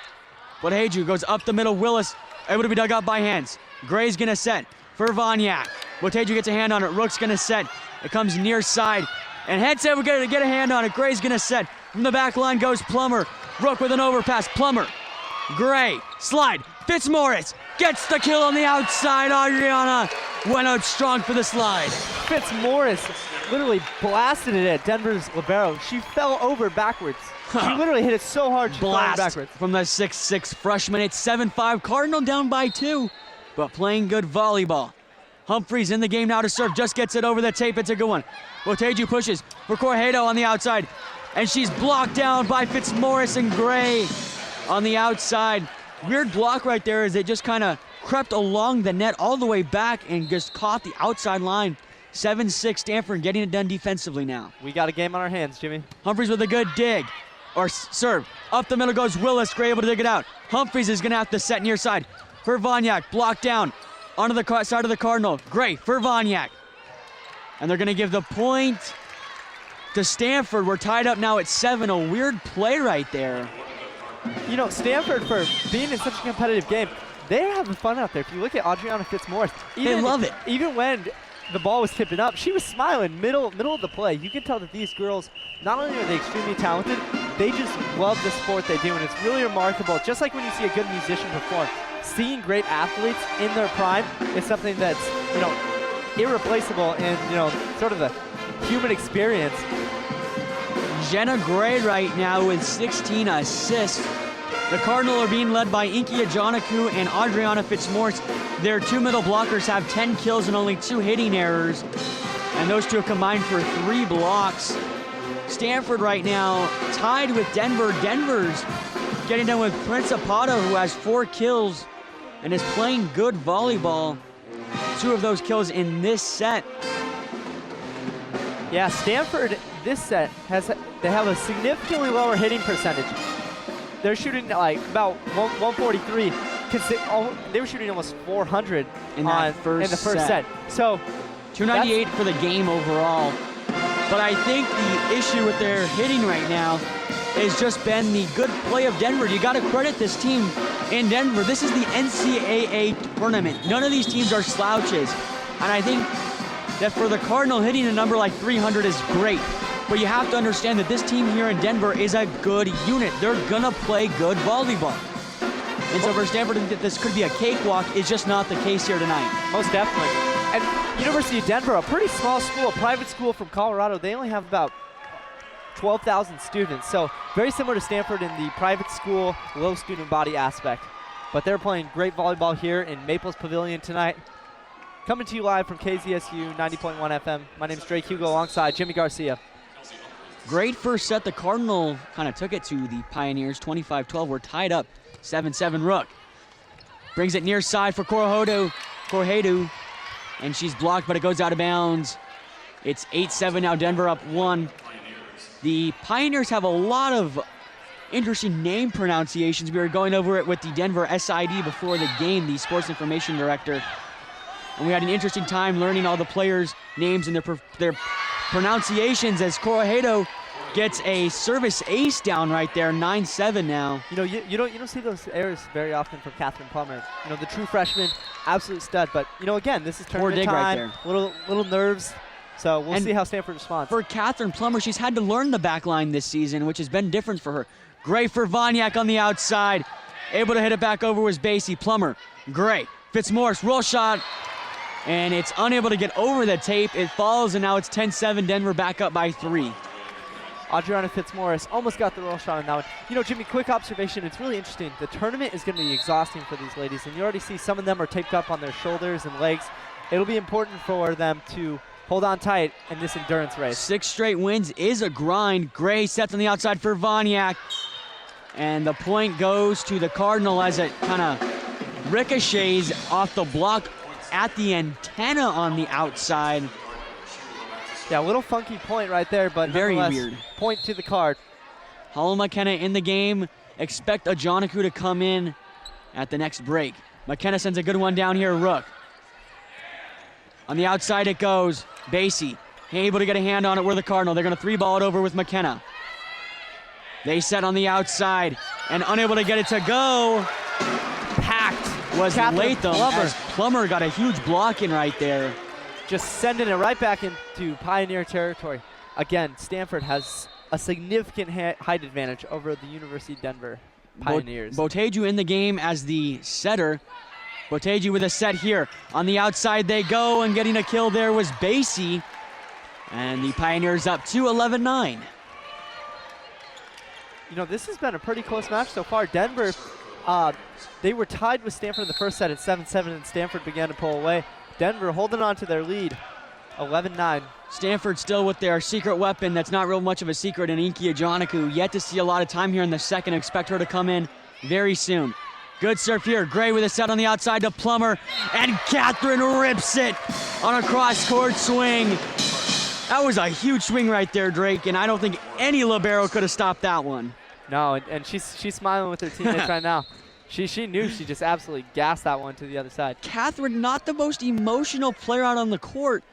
Boteju goes up the middle. Willis able to be dug up by Hentz. Gray's gonna set for Vonyak. Boteju gets a hand on it. Rook's gonna set. It comes near side. And Hentz able to get a hand on it. Gray's gonna set. From the back line goes Plummer. Rook with an overpass. Plummer. Gray. Slide. Fitzmaurice gets the kill on the outside. Adriana went out strong for the slide. Fitzmaurice literally blasted it at Denver's libero. She fell over backwards. She literally hit it so hard she fell over Blast backwards. from the 6'6" freshman. It's 7-5. Cardinal down by 2, but playing good volleyball. Humphreys in the game now to serve. Just gets it over the tape. It's a good one. Boteju pushes for Corajado on the outside, and she's blocked down by Fitzmaurice and Gray on the outside. Weird block right there as it just kind of crept along the net all the way back and just caught the outside line. 7-6 Stanford getting it done defensively now. We got a game on our hands, Jimmy. Humphreys with a good dig. Or serve. Up the middle goes Willis. Gray able to dig it out. Humphreys is going to have to set near side for Vonyak. Blocked down onto the side of the Cardinal. Gray for Vonyak. And they're going to give the point to Stanford. We're tied up now at 7. A weird play right there. You know, Stanford, for being in such a competitive game, they're having fun out there. If you look at Adriana Fitzmaurice, They love it. Even when the ball was tipping up, she was smiling middle of the play. You can tell that these girls, not only are they extremely talented, they just love the sport they do, and it's really remarkable. Just like when you see a good musician perform, seeing great athletes in their prime is something that's, you know, irreplaceable in, you know, sort of the human experience. Jenna Gray right now with 16 assists. The Cardinal are being led by Inkia Janaku and Adriana Fitzmaurice. Their 2 middle blockers have 10 kills and only 2 hitting errors. And those 2 have combined for 3 blocks. Stanford right now tied with Denver. Denver's getting done with Principato, who has 4 kills and is playing good volleyball. 2 of those kills in this set. Yeah, Stanford, this set, they have a significantly lower hitting percentage. They're shooting like about 143. They were shooting almost 400 in the first set. So 298 for the game overall. But I think the issue with their hitting right now has just been the good play of Denver. You got to credit this team in Denver. This is the NCAA tournament. None of these teams are slouches. And I think that for the Cardinal, hitting a number like 300 is great. But you have to understand that this team here in Denver is a good unit. They're going to play good volleyball. And so for Stanford, that this could be a cakewalk is just not the case here tonight. Most definitely. And University of Denver, a pretty small school, a private school from Colorado, they only have about 12,000 students. So very similar to Stanford in the private school, low student body aspect. But they're playing great volleyball here in Maples Pavilion tonight. Coming to you live from KZSU 90.1 FM. My name is Drake Hugo alongside Jimmy Garcia. Great first set. The Cardinal kind of took it to the Pioneers, 25-12. We're tied up 7-7 Rook. Brings it near side for Corhedu, and she's blocked, but it goes out of bounds. It's 8-7 now, Denver up 1. The Pioneers have a lot of interesting name pronunciations. We were going over it with the Denver SID before the game, the sports information director. And we had an interesting time learning all the players' names and their pronunciations as Corhedo gets a service ace down right there, 9-7 now. You know, you don't see those errors very often from Catherine Plummer. You know, the true freshman, absolute stud. But you know, again, this is tournament time. Right there. Little nerves. So we'll see how Stanford responds. For Catherine Plummer, she's had to learn the back line this season, which has been different for her. Gray for Vonyak on the outside. Able to hit it back over was Basie. Plummer, Gray, Fitzmaurice, roll shot. And it's unable to get over the tape. It falls, and now it's 10-7, Denver back up by 3. Adriana Fitzmaurice almost got the roll shot on that one. You know, Jimmy, quick observation. It's really interesting. The tournament is going to be exhausting for these ladies, and you already see some of them are taped up on their shoulders and legs. It'll be important for them to hold on tight in this endurance race. 6 straight wins is a grind. Gray sets on the outside for Vonyak. And the point goes to the Cardinal as it kind of ricochets off the block at the antenna on the outside. Yeah, a little funky point right there, but very weird. Point to the card. Hollow McKenna in the game. Expect Ajanaku to come in at the next break. McKenna sends a good one down here, Rook. On the outside it goes. Basie able to get a hand on it. We're the Cardinal. They're going to 3-ball it over with McKenna. They set on the outside and unable to get it to go. Packed was Latham Plummer. As Plummer got a huge block in right there. Just sending it right back into Pioneer territory. Again, Stanford has a significant height advantage over the University of Denver Pioneers. Boteju in the game as the setter. Boteju with a set here. On the outside they go, and getting a kill there was Basie. And the Pioneers up to 11-9. You know, this has been a pretty close match so far. Denver, they were tied with Stanford in the first set at 7-7, and Stanford began to pull away. Denver holding on to their lead, 11-9. Stanford still with their secret weapon that's not real much of a secret in Inky Ajanaku. Yet to see a lot of time here in the second. Expect her to come in very soon. Good serve here. Gray with a set on the outside to Plummer. And Catherine rips it on a cross-court swing. That was a huge swing right there, Drake, and I don't think any libero could have stopped that one. No, and she's smiling with her teammates right now. She knew she just absolutely gassed that one to the other side. Catherine, not the most emotional player out on the court,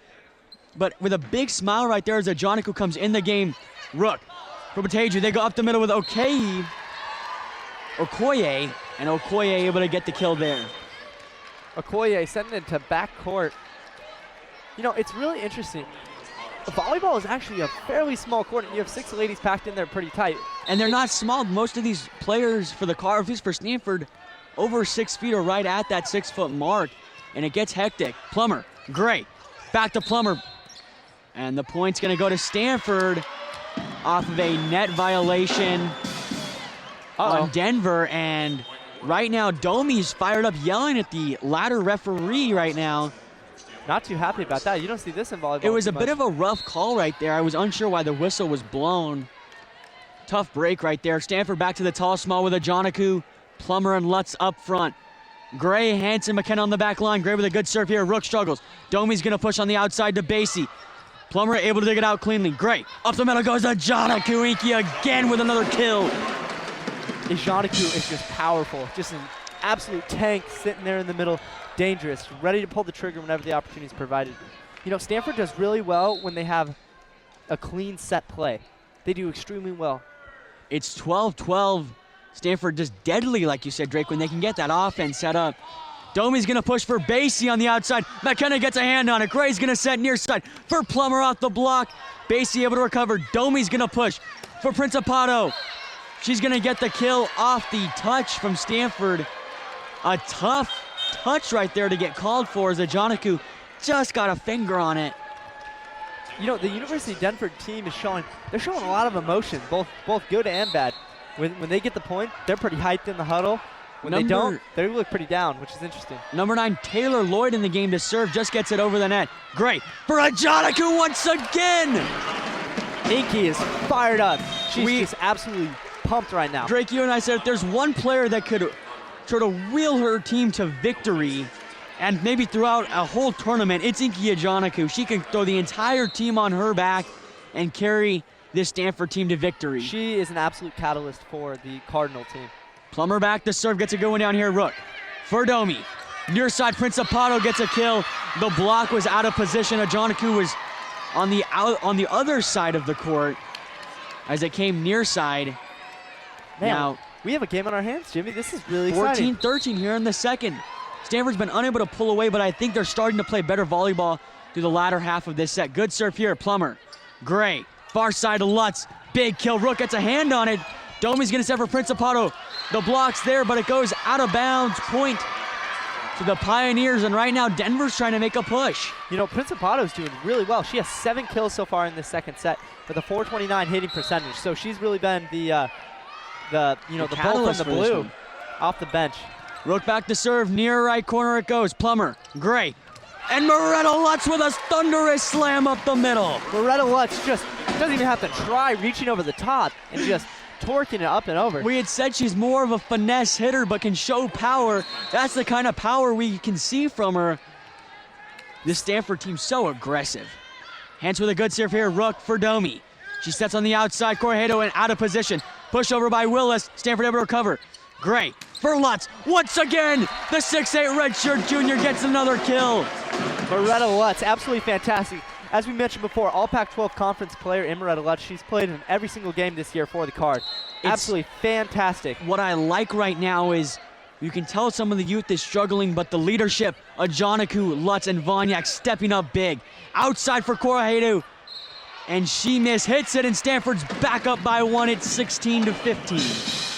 but with a big smile right there as Ajanaku comes in the game. Rook for Boteju. They go up the middle with Okoye, and Okoye able to get the kill there. Okoye sending it to backcourt. You know, it's really interesting. Volleyball is actually a fairly small court, and you have 6 ladies packed in there pretty tight. And they're not small. Most of these players for the car, at least for Stanford, over 6 feet or right at that 6-foot mark, and it gets hectic. Plummer, Gray, back to Plummer. And the point's gonna go to Stanford off of a net violation on Denver. And right now, Domi's fired up yelling at the ladder referee right now. Not too happy about that. You don't see this in volleyball. It was a bit of a rough call right there. I was unsure why the whistle was blown. Tough break right there. Stanford back to the tall small with Ajanaku. Plummer and Lutz up front. Gray, Hanson, McKenna on the back line. Gray with a good serve here. Rook struggles. Domi's going to push on the outside to Basie. Plummer able to dig it out cleanly. Gray, up the middle goes Ajanaku. Inky again with another kill. Ajanaku is just powerful. Just an absolute tank sitting there in the middle. Dangerous, ready to pull the trigger whenever the opportunity is provided. You know, Stanford does really well when they have a clean set play. They do extremely well. It's 12-12. Stanford just deadly, like you said, Drake, when they can get that offense set up. Domi's going to push for Basie on the outside. McKenna gets a hand on it. Gray's going to set near side for Plummer off the block. Basie able to recover. Domi's going to push for Principato. She's going to get the kill off the touch from Stanford. A tough touch right there to get called for as Ajanaku just got a finger on it. You know, the University of Denver team is showing a lot of emotion, both good and bad. When they get the point, they're pretty hyped in the huddle. When they don't, they look pretty down, which is interesting. Number 9, Taylor Lloyd in the game to serve, just gets it over the net. Great for Ajanaku once again. Inky is fired up. She's just absolutely pumped right now. Drake, you and I said if there's one player that could sort of wheel her team to victory and maybe throughout a whole tournament, it's Inky Ajanaku. She can throw the entire team on her back and carry this Stanford team to victory. She is an absolute catalyst for the Cardinal team. Plummer back to serve, gets a good one down here. Rook for Domi. Near side, Principato gets a kill. The block was out of position. Ajanaku was on the other side of the court as it came near side. Man, now, we have a game on our hands, Jimmy. This is really exciting. 14-13 here in the second. Stanford's been unable to pull away, but I think they're starting to play better volleyball through the latter half of this set. Good serve here, Plummer. Gray, far side to Lutz. Big kill. Rook gets a hand on it. Domi's going to set for Principato. The block's there, but it goes out of bounds. Point to the Pioneers, and right now Denver's trying to make a push. You know, Principato's doing really well. She has 7 kills so far in this second set with a 429 hitting percentage. So she's really been the bull from the blue off the bench. Rook back to serve, near right corner it goes. Plummer, Gray, and Moretta Lutz with a thunderous slam up the middle. Moretta Lutz just doesn't even have to try reaching over the top and just torquing it up and over. We had said she's more of a finesse hitter but can show power. That's the kind of power we can see from her. This Stanford team's so aggressive. Hance with a good serve here, Rook for Domi. She sets on the outside, Corredo and out of position. Push over by Willis, Stanford able to recover. Gray for Lutz, once again, the 6'8" redshirt junior gets another kill. Moretta Lutz, absolutely fantastic. As we mentioned before, all Pac-12 conference player in Moretta Lutz. She's played in every single game this year for the Card. Absolutely fantastic. What I like right now is you can tell some of the youth is struggling, but the leadership, Ajanaku, Lutz, and Vonyak stepping up big. Outside for Corredo, and she hits it, and Stanford's back up by 1. It's 16-15.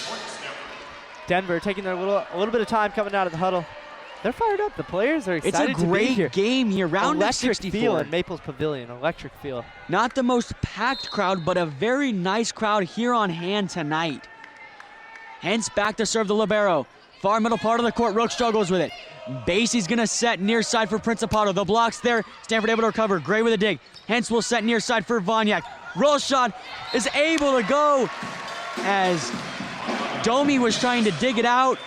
Denver taking their a little bit of time coming out of the huddle. They're fired up. The players are excited It's a to be here. great game here. Round of 64. Electric feel in Maples Pavilion. Electric feel. Not the most packed crowd, but a very nice crowd here on hand tonight. Hence back to serve the libero. Far middle part of the court. Rook struggles with it. Basie's going to set near side for Principato. The block's there. Stanford able to recover. Gray with a dig. Hence will set near side for Vonyak. Roll shot is able to go as Domi was trying to dig it out.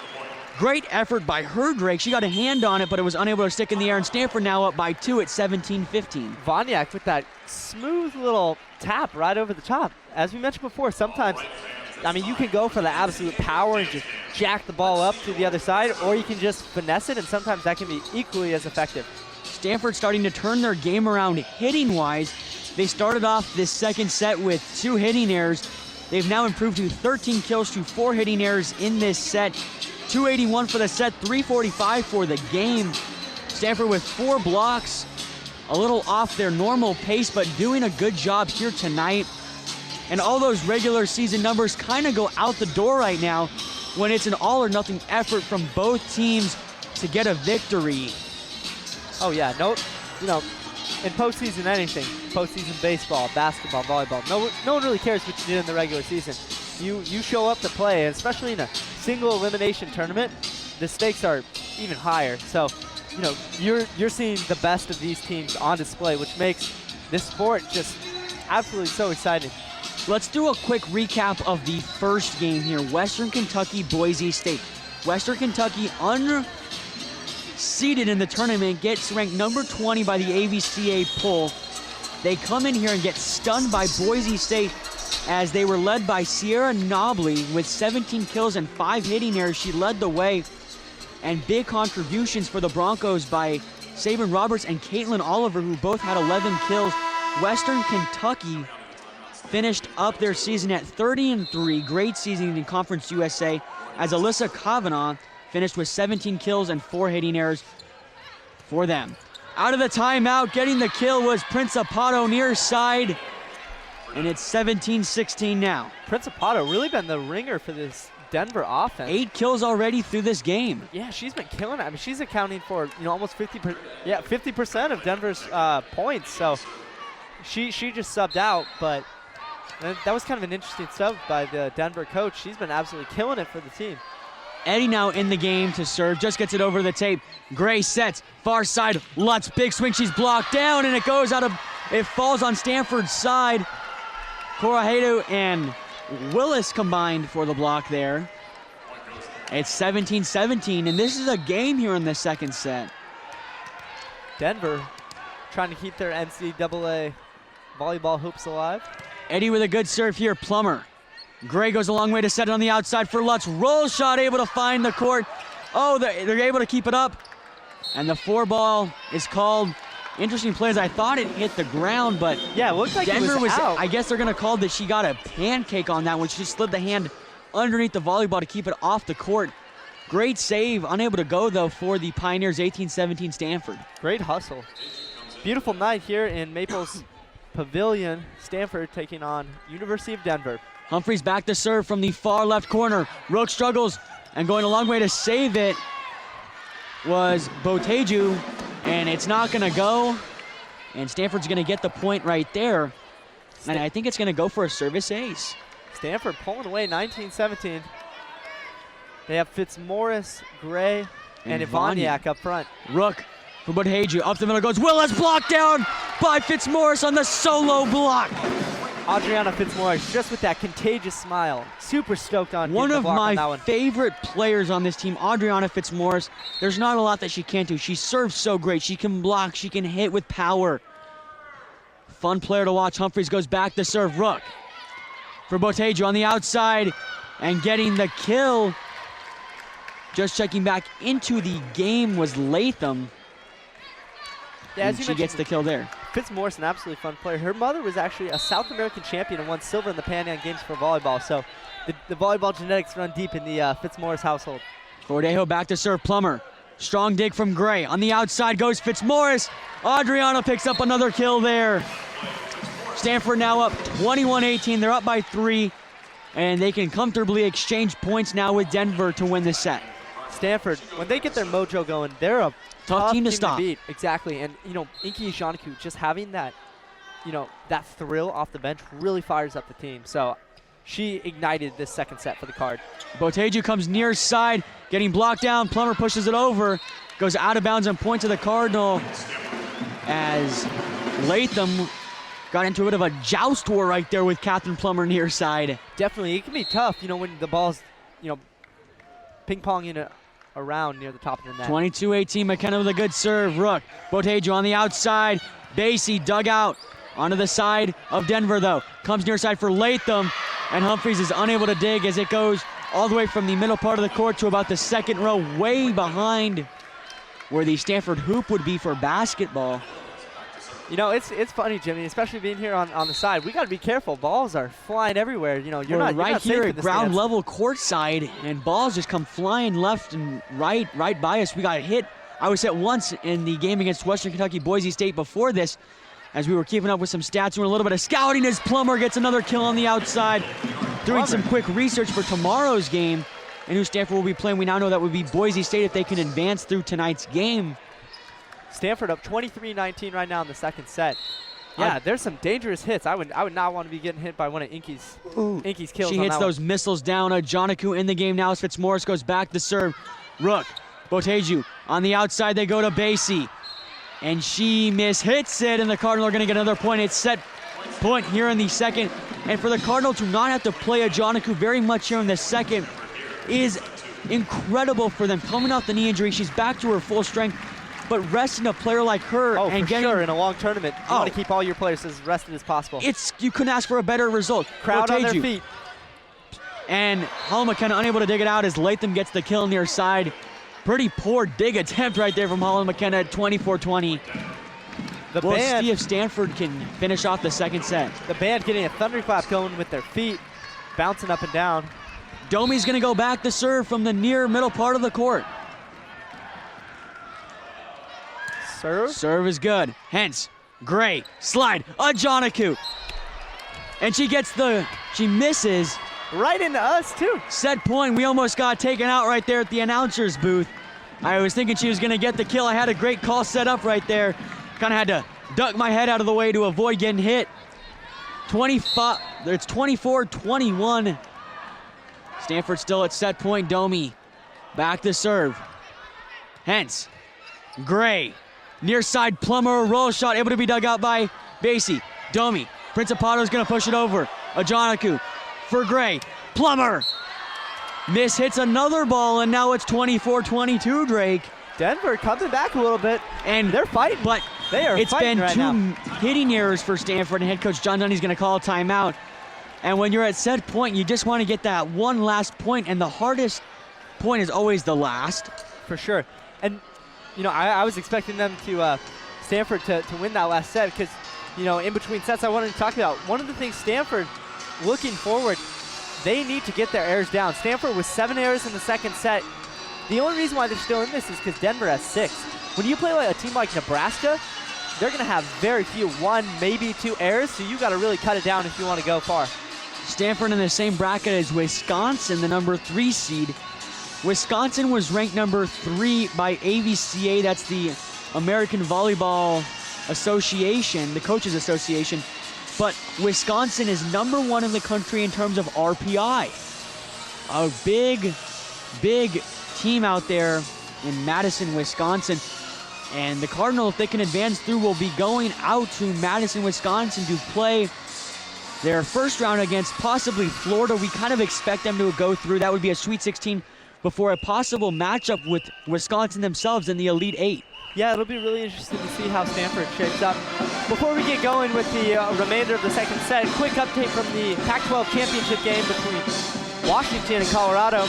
Great effort by her, Drake. She got a hand on it, but it was unable to stick in the air, and Stanford now up by 2 at 17-15. Vonyak with that smooth little tap right over the top. As we mentioned before, sometimes, I mean, you can go for the absolute power and just jack the ball up to the other side, or you can just finesse it, and sometimes that can be equally as effective. Stanford starting to turn their game around hitting-wise. They started off this second set with 2 hitting errors. They've now improved to 13 kills to 4 hitting errors in this set. 281 for the set, 345 for the game. Stanford with 4 blocks, a little off their normal pace, but doing a good job here tonight. And all those regular season numbers kind of go out the door right now when it's an all or nothing effort from both teams to get a victory. Oh yeah, no, you know, in postseason anything, postseason baseball, basketball, volleyball, no one really cares what you did in the regular season. You show up to play, and especially in a single elimination tournament, the stakes are even higher. So, you know, you're seeing the best of these teams on display, which makes this sport just absolutely so exciting. Let's do a quick recap of the first game here. Western Kentucky, Boise State. Western Kentucky, unseeded in the tournament, gets ranked number 20 by the AVCA poll. They come in here and get stunned by Boise State as they were led by Sierra Nobley with 17 kills and 5 hitting errors. She led the way. And big contributions for the Broncos by Sabin Roberts and Caitlin Oliver, who both had 11 kills. Western Kentucky finished up their season at 30-3. Great season in Conference USA, as Alyssa Kavanaugh finished with 17 kills and 4 hitting errors for them. Out of the timeout, getting the kill was Principato near side. And it's 17-16 now. Principato really been the ringer for this Denver offense. 8 kills already through this game. Yeah, she's been killing it. I mean, she's accounting for, you know, almost 50% of Denver's points. So she just subbed out, but that was kind of an interesting sub by the Denver coach. She's been absolutely killing it for the team. Eddie now in the game to serve, just gets it over the tape. Gray sets, far side, Lutz, big swing, she's blocked down, and it falls on Stanford's side. Corredo and Willis combined for the block there. It's 17-17, and this is a game here in the second set. Denver trying to keep their NCAA volleyball hopes alive. Eddie with a good serve here. Plummer. Gray goes a long way to set it on the outside for Lutz. Roll shot, able to find the court. Oh, they're able to keep it up. And the 4-ball is called. Interesting plays. I thought it hit the ground, but yeah, it looked like Denver it was out. I guess they're going to call that she got a pancake on that one. She just slid the hand underneath the volleyball to keep it off the court. Great save. Unable to go, though, for the Pioneers. 18-17 Stanford. Great hustle. Beautiful night here in Maples Pavilion. Stanford taking on University of Denver. Humphreys back to serve from the far left corner. Rook struggles, and going a long way to save it was Boteju, and it's not going to go. And Stanford's going to get the point right there. And I think it's going to go for a service ace. Stanford pulling away 19-17. They have Fitzmaurice, Gray, and Ivaniak up front. Rook for Boteju. Up the middle goes Willis, blocked down by Fitzmaurice on the solo block. Adriana Fitzmaurice just with that contagious smile. Super stoked on one of my my favorite players on this team, Adriana Fitzmaurice. There's not a lot that she can't do. She serves so great. She can block. She can hit with power. Fun player to watch. Humphreys goes back to serve. Rook for Boteju on the outside and getting the kill. Just checking back into the game was Latham. Yeah, and she gets the kill there. Fitzmaurice, an absolutely fun player. Her mother was actually a South American champion and won silver in the Pan Am Games for volleyball. So the volleyball genetics run deep in the Fitzmaurice household. Cordejo back to serve. Plummer. Strong dig from Gray. On the outside goes Fitzmaurice. Adriana picks up another kill there. Stanford now up 21-18. They're up by 3. And they can comfortably exchange points now with Denver to win this set. Stanford, when they get their mojo going, they're a tough team to stop. Beat. Exactly. And, you know, Inky Janaku just having that, you know, that thrill off the bench really fires up the team. So she ignited this second set for the card. Boteju comes near side, getting blocked down. Plummer pushes it over, goes out of bounds and point to the Cardinal as Latham got into a bit of a joust war right there with Catherine Plummer near side. Definitely. It can be tough, you know, when the ball's, you know, ping-ponging around near the top of the net. 22-18, McKenna with a good serve. Rook, Boteju on the outside. Basie dug out onto the side of Denver, though. Comes near side for Latham, and Humphreys is unable to dig as it goes all the way from the middle part of the court to about the second row, way behind where the Stanford hoop would be for basketball. You know, it's funny, Jimmy, especially being here on the side. We got to be careful. Balls are flying everywhere. You know, you're right not here safe at in ground stands. level courtside, and balls just come flying left and right by us. We got hit, I was hit once in the game against Western Kentucky Boise State before this, as we were keeping up with some stats and a little bit of scouting as Plummer gets another kill on the outside. Doing some quick research for tomorrow's game and who Stanford will be playing. We now know that would be Boise State if they can advance through tonight's game. Stanford up 23-19 right now in the second set. Yeah, there's some dangerous hits. I would not want to be getting hit by one of Inky's kills. She hits those missiles down. Janaku in the game now as Fitzmaurice goes back to serve. Rook, Boteju on the outside. They go to Basie, and she mishits it, and the Cardinal are going to get another point. It's set point here in the second, and for the Cardinal to not have to play Janaku very much here in the second is incredible for them. Coming off the knee injury, she's back to her full strength. But resting a player like her and for sure, in a long tournament, you want to keep all your players as rested as possible. You couldn't ask for a better result. Crowd Boteju on their feet. And Holland McKenna unable to dig it out as Latham gets the kill near side. Pretty poor dig attempt right there from Holland McKenna at 24-20. We'll see if Stanford can finish off the second set. The band getting a thunderclap going with their feet, bouncing up and down. Domi's going to go back to serve from the near middle part of the court. Serve is good. Hence, Gray, slide, Janaku. And she misses. Right into us, too. Set point, we almost got taken out right there at the announcer's booth. I was thinking she was going to get the kill. I had a great call set up right there. Kind of had to duck my head out of the way to avoid getting hit. It's 24-21. Stanford still at set point. Domi back to serve. Hence, Gray. Near side, Plummer, roll shot, able to be dug out by Basie. Domi, Principato's gonna push it over. Janaku for Gray. Plummer. Miss hits another ball, and now it's 24-22, Drake. Denver coming back a little bit, And they're fighting. But They are it's fighting been right two now. hitting errors for Stanford, and head coach John Dunny's going to call a timeout. And when you're at set point, you just want to get that one last point, and the hardest point is always the last. For sure. And, I was expecting them to, Stanford to win that last set because, in between sets I wanted to talk about. One of the things Stanford, looking forward, they need to get their errors down. Stanford with 7 errors in the second set. The only reason why they're still in this is because Denver has 6. When you play like a team like Nebraska, they're going to have very few, 1, maybe 2 errors, so you got to really cut it down if you want to go far. Stanford in the same bracket as Wisconsin, the number 3 seed. Wisconsin was ranked number 3 by AVCA, that's the American Volleyball Association, the Coaches Association. But Wisconsin is number 1 in the country in terms of RPI. A big team out there in Madison, Wisconsin. And the Cardinals, if they can advance through, will be going out to Madison, Wisconsin to play their first round against possibly Florida. We kind of expect them to go through. That would be a Sweet 16 before a possible matchup with Wisconsin themselves in the Elite 8. Yeah, it'll be really interesting to see how Stanford shapes up. Before we get going with the remainder of the second set, quick update from the Pac-12 championship game between Washington and Colorado.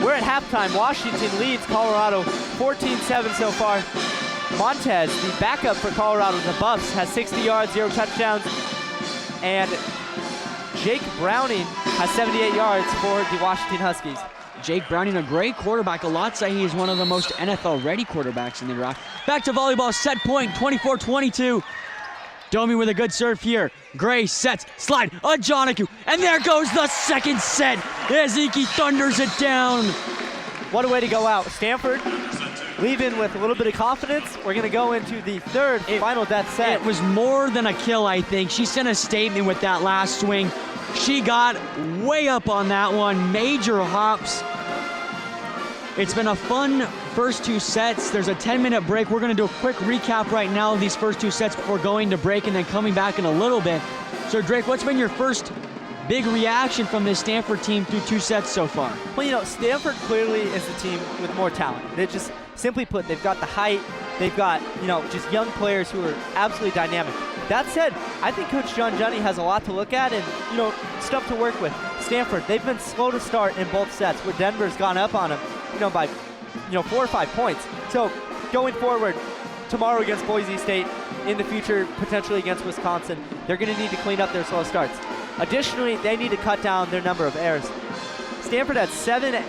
We're at halftime. Washington leads Colorado 14-7 so far. Montez, the backup for Colorado, the Buffs, has 60 yards, 0 touchdowns. And Jake Browning has 78 yards for the Washington Huskies. Jake Browning, a great quarterback. A lot say he is one of the most NFL-ready quarterbacks in the draft. Back to volleyball, set point, 24-22. Domi with a good serve here. Gray sets, slide, a Jonaku, and there goes the second set as Inky thunders it down. What a way to go out. Stanford leaving with a little bit of confidence. We're going to go into the third final death set. It was more than a kill, I think. She sent a statement with that last swing. She got way up on that one. Major hops. It's been a fun first 2 sets. There's a 10-minute break. We're going to do a quick recap right now of these first 2 sets before going to break and then coming back in a little bit. So, Drake, what's been your first big reaction from this Stanford team through 2 sets so far? Well, Stanford clearly is the team with more talent. They just, simply put, they've got the height. They've got, just young players who are absolutely dynamic. That said, I think Coach John Janney has a lot to look at and, stuff to work with. Stanford, they've been slow to start in both sets where Denver's gone up on them, by, 4 or 5 points. So going forward, tomorrow against Boise State, in the future, potentially against Wisconsin, they're going to need to clean up their slow starts. Additionally, they need to cut down their number of errors. Stanford had 7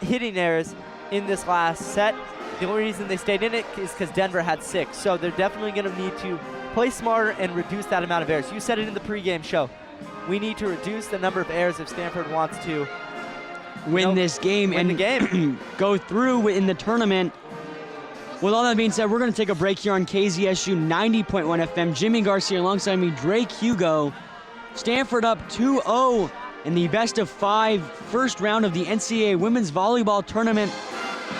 hitting errors in this last set. The only reason they stayed in it is because Denver had 6. So they're definitely going to need to play smarter and reduce that amount of errors. You said it in the pregame show. We need to reduce the number of errors if Stanford wants to win this game win and the game. go through in the tournament. With all that being said, we're going to take a break here on KZSU 90.1 FM. Jimmy Garcia alongside me, Drake Hugo. Stanford up 2-0 in the best of 5 first round of the NCAA women's volleyball tournament.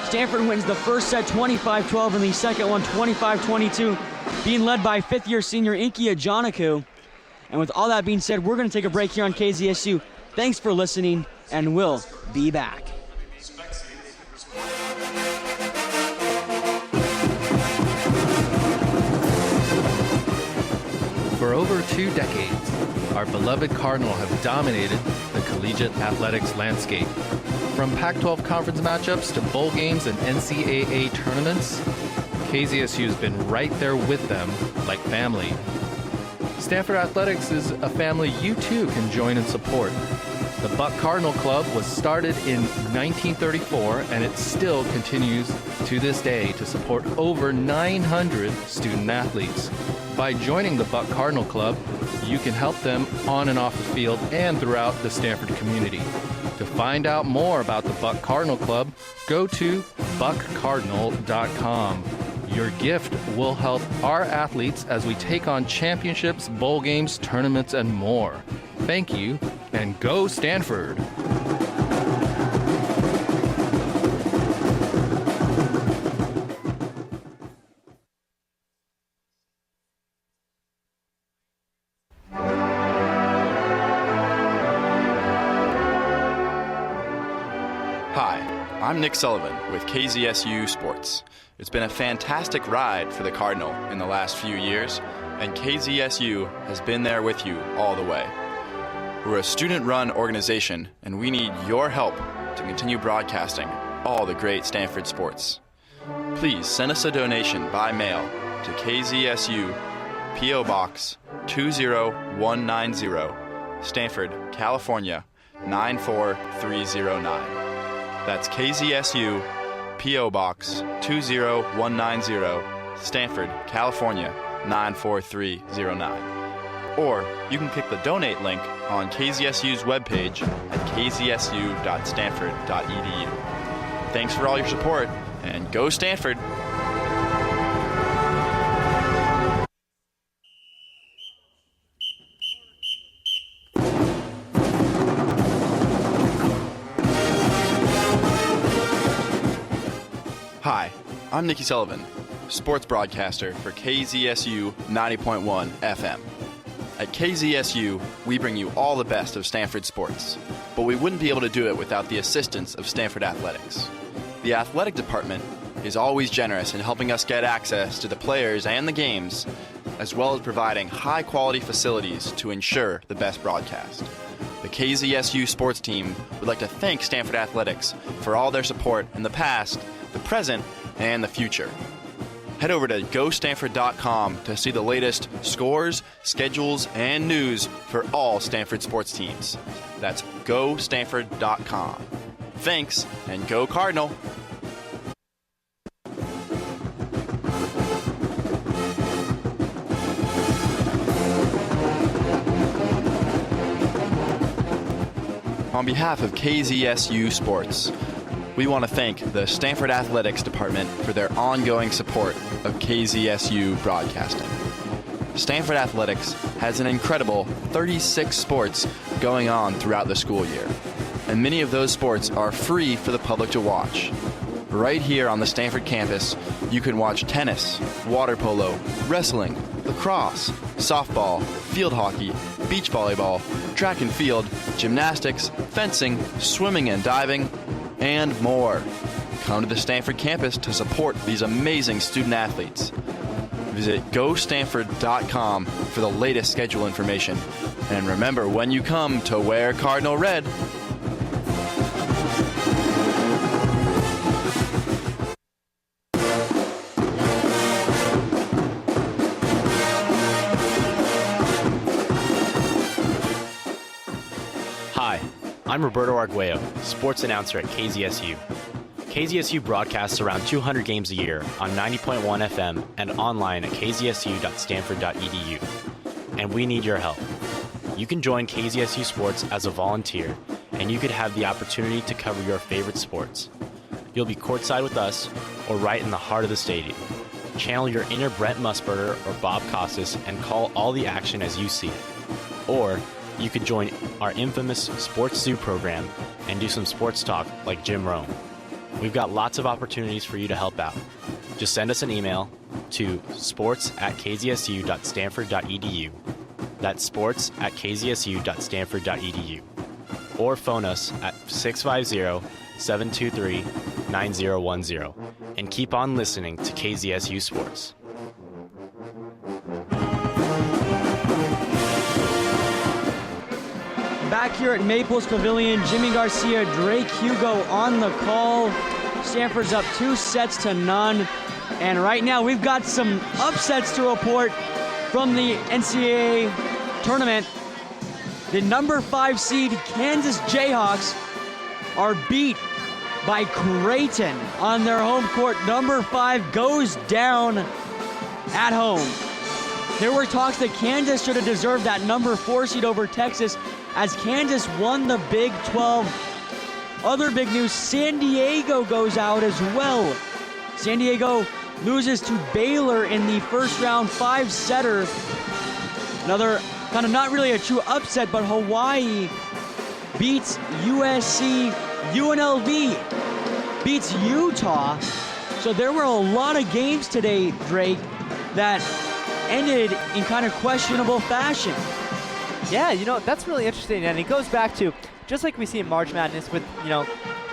Stanford wins the first set 25-12 and the second one 25-22, being led by 5th-year senior Inkia Jonaku. And with all that being said, we're going to take a break here on KZSU. Thanks for listening, and we'll be back. For over 2 decades, our beloved Cardinal have dominated the collegiate athletics landscape. From Pac-12 conference matchups to bowl games and NCAA tournaments, KZSU has been right there with them like family. Stanford Athletics is a family you too can join and support. The Buck Cardinal Club was started in 1934 and it still continues to this day to support over 900 student athletes. By joining the Buck Cardinal Club, you can help them on and off the field and throughout the Stanford community. To find out more about the Buck Cardinal Club, go to buckcardinal.com. Your gift will help our athletes as we take on championships, bowl games, tournaments, and more. Thank you, and go Stanford! Hi, I'm Nick Sullivan with KZSU Sports. It's been a fantastic ride for the Cardinal in the last few years, and KZSU has been there with you all the way. We're a student-run organization, and we need your help to continue broadcasting all the great Stanford sports. Please send us a donation by mail to KZSU, P.O. Box 20190, Stanford, California 94309. That's KZSU, P.O. Box 20190, Stanford, California 94309. Or you can click the donate link on KZSU's webpage at kzsu.stanford.edu. Thanks for all your support, and go Stanford! Hi, I'm Nicky Sullivan, sports broadcaster for KZSU 90.1 FM. At KZSU, we bring you all the best of Stanford sports, but we wouldn't be able to do it without the assistance of Stanford Athletics. The athletic department is always generous in helping us get access to the players and the games, as well as providing high-quality facilities to ensure the best broadcast. The KZSU sports team would like to thank Stanford Athletics for all their support in the past, the present, and the future. Head over to GoStanford.com to see the latest scores, schedules, and news for all Stanford sports teams. That's GoStanford.com. Thanks, and go Cardinal! On behalf of KZSU Sports, we want to thank the Stanford Athletics Department for their ongoing support of KZSU broadcasting. Stanford Athletics has an incredible 36 sports going on throughout the school year, and many of those sports are free for the public to watch. Right here on the Stanford campus, you can watch tennis, water polo, wrestling, lacrosse, softball, field hockey, beach volleyball, track and field, gymnastics, fencing, swimming and diving, and more. Come to the Stanford campus to support these amazing student athletes. Visit GoStanford.com for the latest schedule information. And remember, when you come, to wear Cardinal Red. Hi, I'm Roberto Arguello, sports announcer at KZSU. KZSU broadcasts around 200 games a year on 90.1 FM and online at kzsu.stanford.edu. And we need your help. You can join KZSU Sports as a volunteer, and you could have the opportunity to cover your favorite sports. You'll be courtside with us or right in the heart of the stadium. Channel your inner Brent Musburger or Bob Costas and call all the action as you see it. Or you could join our infamous Sports Zoo program and do some sports talk like Jim Rome. We've got lots of opportunities for you to help out. Just send us an email to sports@kzsu.stanford.edu. That's sports@kzsu.stanford.edu. Or phone us at 650-723-9010 and keep on listening to KZSU Sports. Back here at Maples Pavilion, Jimmy Garcia, Drake Hugo on the call. Stanford's up 2-0. And right now we've got some upsets to report from the NCAA tournament. The number 5 seed Kansas Jayhawks are beat by Creighton on their home court. Number 5 goes down at home. There were talks that Kansas should have deserved that number 4 seed over Texas, as Kansas won the Big 12. Other big news, San Diego goes out as well. San Diego loses to Baylor in the first round 5-setter. Another kind of not really a true upset, but Hawaii beats USC. UNLV beats Utah. So there were a lot of games today, Drake, that ended in kind of questionable fashion. Yeah, that's really interesting, and it goes back to, just like we see in March Madness with,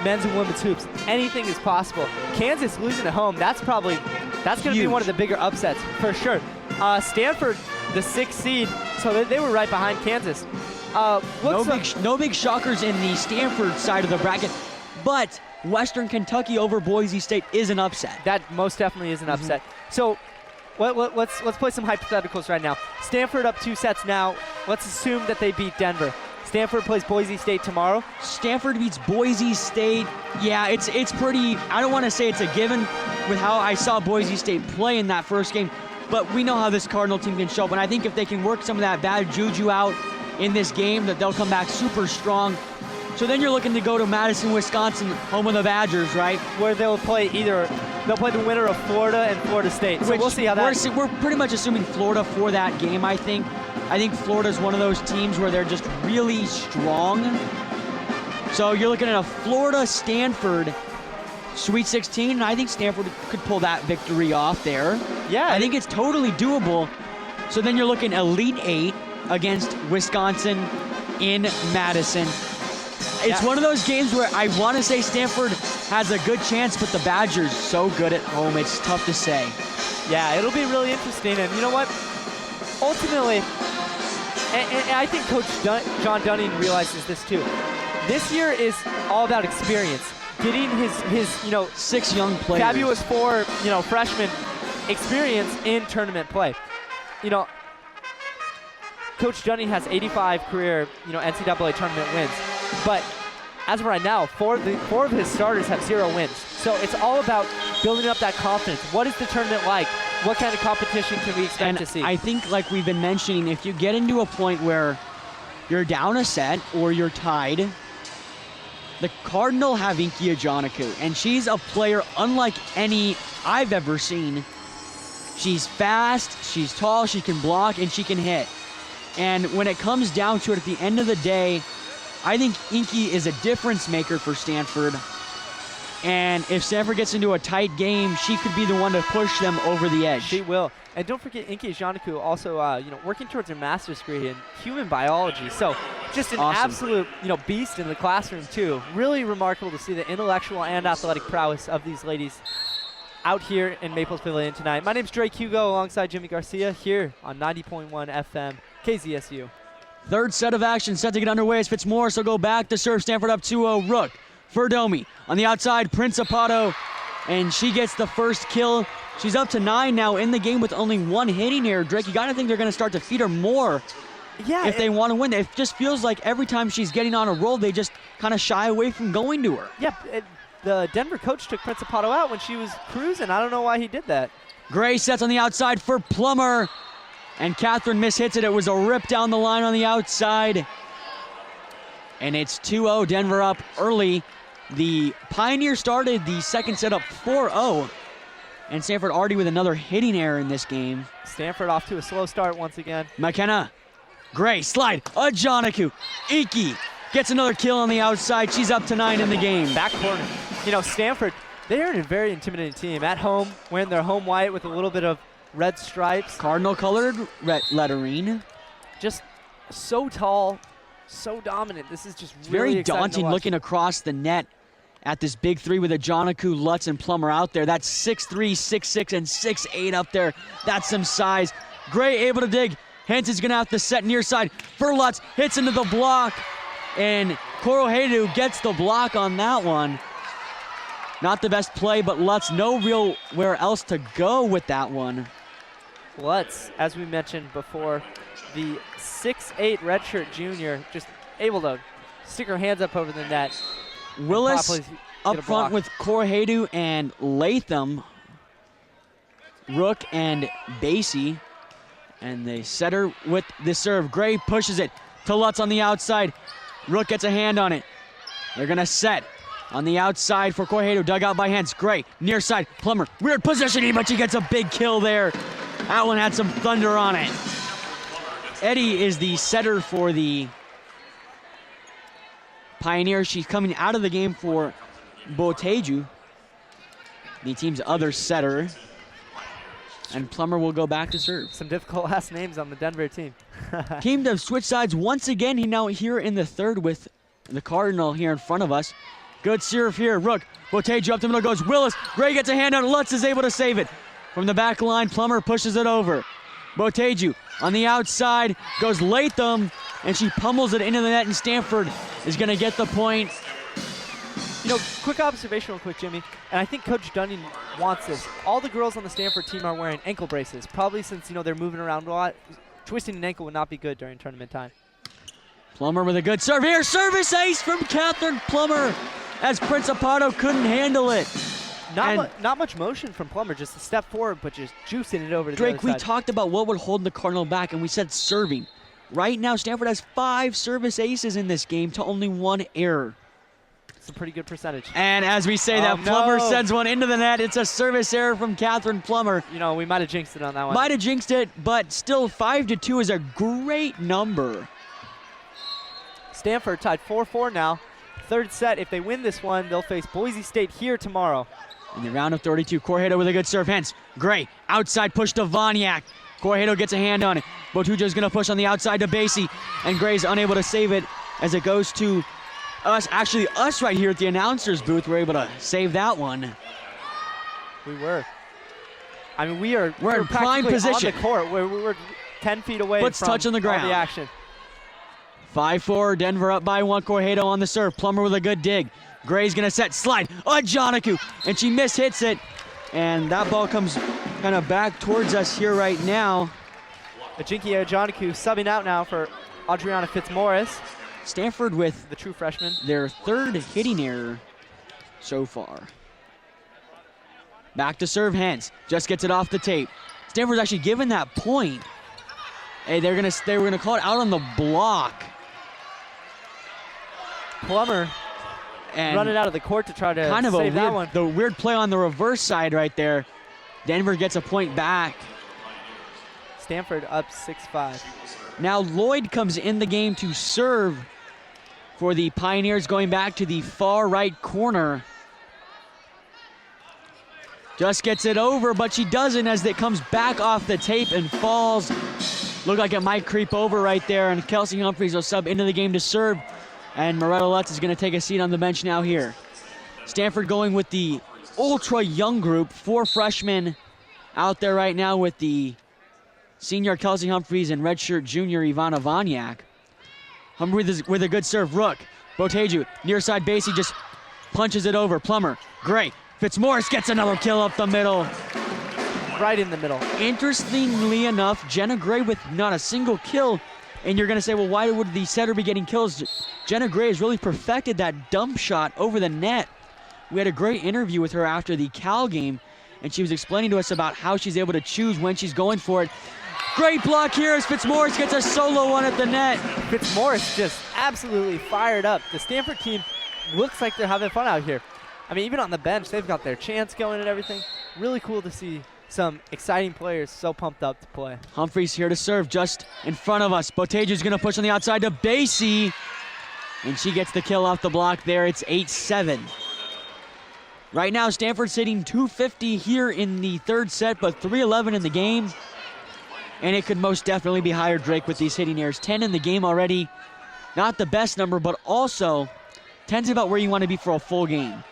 men's and women's hoops. Anything is possible. Kansas losing at home, that's going to be one of the bigger upsets for sure. Stanford, the 6th seed, so they were right behind Kansas. No big shockers in the Stanford side of the bracket, but Western Kentucky over Boise State is an upset. That most definitely is an upset. So let's play some hypotheticals right now. Stanford up 2 sets now. Let's assume that they beat Denver. Stanford plays Boise State tomorrow. Stanford beats Boise State. Yeah, it's pretty, I don't want to say it's a given with how I saw Boise State play in that first game, but we know how this Cardinal team can show up, and I think if they can work some of that bad juju out in this game, that they'll come back super strong. So then you're looking to go to Madison, Wisconsin, home of the Badgers, right? Where they'll play the winner of Florida and Florida State. So we'll see how that. We're pretty much assuming Florida for that game, I think. I think Florida's one of those teams where they're just really strong. So you're looking at a Florida-Stanford Sweet 16, and I think Stanford could pull that victory off there. Yeah. I think it's totally doable. So then you're looking Elite 8 against Wisconsin in Madison. It's one of those games where I want to say Stanford has a good chance, but the Badgers so good at home, it's tough to say. Yeah, it'll be really interesting. And you know what? Ultimately, and I think Coach John Dunning realizes this too. This year is all about experience. Getting his 6 young players. Fabulous 4, freshman experience in tournament play. Coach Dunning has 85 career, NCAA tournament wins. But as of right now, 4 of his starters have 0 wins. So it's all about building up that confidence. What is the tournament like? What kind of competition can we expect to see? I think, like we've been mentioning, if you get into a point where you're down a set or you're tied, the Cardinal have Inky Ajanaku, and she's a player unlike any I've ever seen. She's fast, she's tall, she can block, and she can hit. And when it comes down to it, at the end of the day, I think Inky is a difference maker for Stanford. And if Stanford gets into a tight game, she could be the one to push them over the edge. She will. And don't forget, Inky Ajanaku also, working towards her master's degree in human biology. So just an absolute, beast in the classroom too. Really remarkable to see the intellectual and athletic prowess of these ladies out here in Maples Pavilion tonight. My name's Drake Hugo alongside Jimmy Garcia here on 90.1 FM KZSU. Third set of action set to get underway as Fitzmaurice will go back to serve. Stanford up 2-0. Rook, Ferdomi on the outside, Principato, and she gets the first kill. She's up to 9 now in the game with only 1 hitting error. Drake, you got to think they're going to start to feed her more if they want to win. It just feels like every time she's getting on a roll, they just kind of shy away from going to her. Yeah, the Denver coach took Principato out when she was cruising. I don't know why he did that. Gray sets on the outside for Plummer, and Catherine mishits it. It was a rip down the line on the outside. And it's 2-0, Denver up early. The Pioneer started the second set up 4-0. And Stanford already with another hitting error in this game. Stanford off to a slow start once again. McKenna, Gray, slide, Ajanaku, Inky gets another kill on the outside. She's up to 9 in the game. Back corner. Stanford, they are a very intimidating team. At home, wearing their home white with a little bit of red stripes. Cardinal colored red lettering. Just so tall, so dominant. This is just it's really very daunting looking across the net at this big 3 with Ajanaku, Lutz, and Plummer out there. That's 6'3", 6'6", and 6'8" up there. That's some size. Gray able to dig. Henson's going to have to set near side for Lutz. Hits into the block. And Korohedu gets the block on that one. Not the best play, but Lutz no real where else to go with that one. Lutz, as we mentioned before, the 6'8" redshirt junior, just able to stick her hands up over the net. Willis up front with Korohedu and Latham. Rook and Basie. And they set her with the serve. Gray pushes it to Lutz on the outside. Rook gets a hand on it. They're going to set on the outside for Korohedu. Dug out by Hens. Gray, near side. Plummer, weird positioning, but she gets a big kill there. That one had some thunder on it. Eddie is the setter for the Pioneers. She's coming out of the game for Boteju, the team's other setter. And Plummer will go back to serve. Some difficult last names on the Denver team. Team to switch sides once again. He now here in the third with the Cardinal here in front of us. Good serve here. Rook. Boteju up the middle goes Willis. Gray gets a hand on it. Lutz is able to save it. From the back line, Plummer pushes it over. Boteju on the outside goes Latham, and she pummels it into the net, and Stanford is going to get the point. You know, quick observation real quick, Jimmy, and I think Coach Dunning wants this. All the girls on the Stanford team are wearing ankle braces, probably since, you know, they're moving around a lot. Twisting an ankle would not be good during tournament time. Plummer with a good serve here. Service ace from Catherine Plummer as Principato couldn't handle it. Not much motion from Plummer, just a step forward, but just juicing it over to the Drake, other we side. talked about what would hold the Cardinal back, and we said serving. Right now, Stanford has 5 service aces in this game to only 1 error. It's a pretty good percentage. And as we say that, Plummer sends one into the net. It's a service error from Catherine Plummer. You know, we might have jinxed it on that one. Might have jinxed it, but still 5-2 is a great number. Stanford tied 4-4 now. Third set, if they win this one, they'll face Boise State here tomorrow. In the round of 32, Corredo with a good serve. Hence, Gray, outside push to Vonyak. Corredo gets a hand on it. Botujo's going to push on the outside to Basie, and Gray's unable to save it as it goes to us. Actually, us right here at the announcer's booth were able to save that one. We were. I mean, we're in prime position. on the court. We're 10 feet away Let's from touch on the ground. all the action. 5-4, Denver up by 1. Corredo on the serve. Plummer with a good dig. Gray's going to set slide on Joniku, and she mishits it. And that ball comes kind of back towards us here right now. Ajinkia Joniku subbing out now for Adriana Fitzmaurice, Stanford with the true freshman. their 3rd hitting error so far. Back to serve, Hens. Just gets it off the tape. Stanford's actually given that point. Hey, they were gonna call it out on the block. Plummer And running out of the court to try to kind of save that one. the weird play on the reverse side right there. Denver gets a point back. Stanford up 6-5. Now Lloyd comes in the game to serve for the Pioneers, going back to the far right corner. Just gets it over, but she doesn't as it comes back off the tape and falls. Looked like it might creep over right there, and Kelsey Humphreys will sub into the game to serve. And Moretta Lutz is going to take a seat on the bench now here. Stanford going with the ultra young group, 4 freshmen out there right now with the senior Kelsey Humphreys and redshirt junior Ivana Vonyak. Humphreys with a good serve. Rook, Boteju, near side Basie just punches it over. Plummer, Gray, Fitzmaurice gets another kill up the middle. Right in the middle. Interestingly enough, Jenna Gray with not a single kill. And you're going to say, well, why would the setter be getting kills? Jenna Gray has really perfected that dump shot over the net. We had a great interview with her after the Cal game, and she was explaining to us about how she's able to choose when she's going for it. Great block here as Fitzmaurice gets a solo one at the net. Fitzmaurice just absolutely fired up. The Stanford team looks like they're having fun out here. I mean, even on the bench, they've got their chants going and everything. Really cool to see some exciting players so pumped up to play. Humphreys here to serve just in front of us. Boteju's going to push on the outside to Basie, and she gets the kill off the block there. It's 8-7. Right now, Stanford's hitting .250 here in the 3rd set, but .311 in the game. And it could most definitely be higher, Drake, with these hitting errors. 10 in the game already. Not the best number, but also 10's about where you want to be for a full game.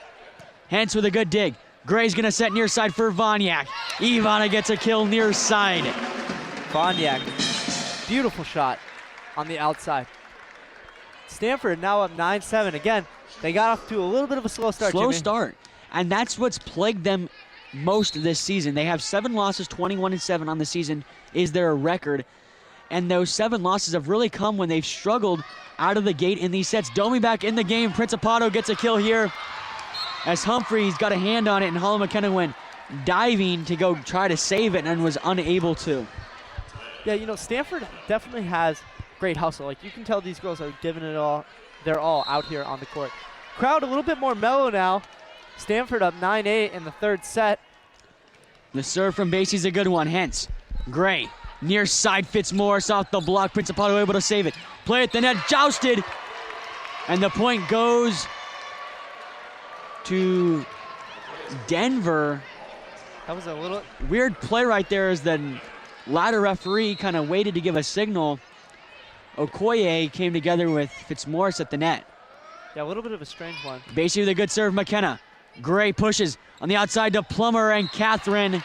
Hence with a good dig. Gray's going to set near side for Vonyak. Ivana gets a kill near side. Vonyak, beautiful shot on the outside. Stanford now up 9-7. Again, they got off to a little bit of a slow start, Slow Jimmy. start. And that's what's plagued them most this season. They have 7 losses, 21-7 on the season is their record. And those 7 losses have really come when they've struggled out of the gate in these sets. Domi back in the game. Principato gets a kill here as Humphreys got a hand on it, and Holly McKenna went diving to go try to save it and was unable to. Yeah, you know, Stanford definitely has great hustle. Like, you can tell these girls are giving it all, their all out here on the court. Crowd a little bit more mellow now. Stanford up 9-8 in the 3rd set. The serve from Basie's a good one. Hence, Gray, near side Fitzmaurice off the block. Principato able to save it. Play at the net, jousted. And the point goes to Denver. That was a little... Weird play right there as the ladder referee kind of waited to give a signal. Okoye came together with Fitzmaurice at the net. Yeah, a little bit of a strange one. Basie with a good serve, McKenna. Gray pushes on the outside to Plummer, and Catherine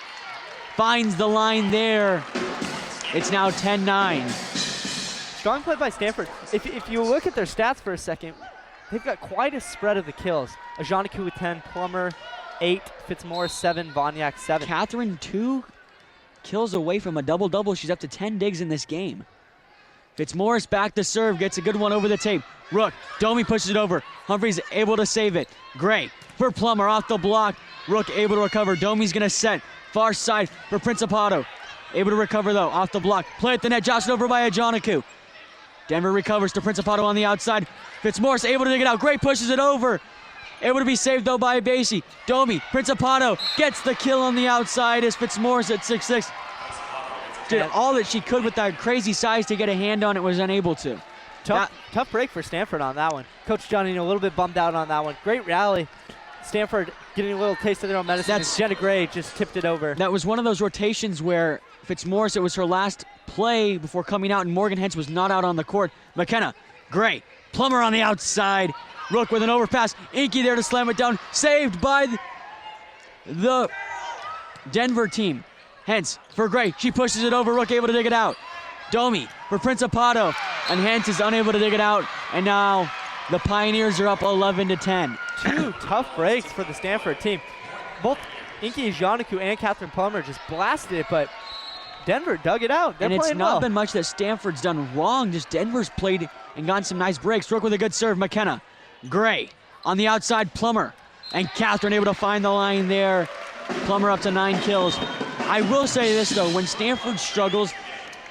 finds the line there. It's now 10-9. Strong play by Stanford. If you look at their stats for a second, they've got quite a spread of the kills. Ajanaku with 10, Plummer 8, Fitzmaurice 7, Vonyak 7. Catherine 2 kills away from a double-double. She's up to 10 digs in this game. Fitzmaurice back to serve, gets a good one over the tape. Rook, Domi pushes it over. Humphreys able to save it. Gray for Plummer off the block. Rook able to recover. Domi's gonna set. Far side for Principato. Able to recover though, off the block. Play at the net, jostled over by Ajanaku. Denver recovers to Principato on the outside. Fitzmaurice able to dig it out. Gray pushes it over. Able to be saved though by Basie. Domi, Principato gets the kill on the outside as Fitzmaurice at 6'6". Did all that she could with that crazy size to get a hand on it, was unable to. Tough break for Stanford on that one. Coach Johnny a little bit bummed out on that one. Great rally. Stanford getting a little taste of their own medicine. Jenna Gray just tipped it over. That was one of those rotations where Fitzmaurice, it was her last play before coming out, and Morgan Hentz was not out on the court. McKenna, Gray, Plummer on the outside. Rook with an overpass. Inky there to slam it down. Saved by the Denver team. Hentz for Gray. She pushes it over. Rook able to dig it out. Domi for Principato. And Hentz is unable to dig it out. And now the Pioneers are up 11-10. Two tough breaks for the Stanford team. Both Inky Ajanaku and Catherine Plummer just blasted it, but Denver dug it out. They're and it's playing not well. been much that Stanford's done wrong. Just Denver's played and gotten some nice breaks. Rook with a good serve. McKenna. Gray on the outside. Plummer. And Catherine able to find the line there. Plummer up to 9 kills. I will say this though, when Stanford struggles,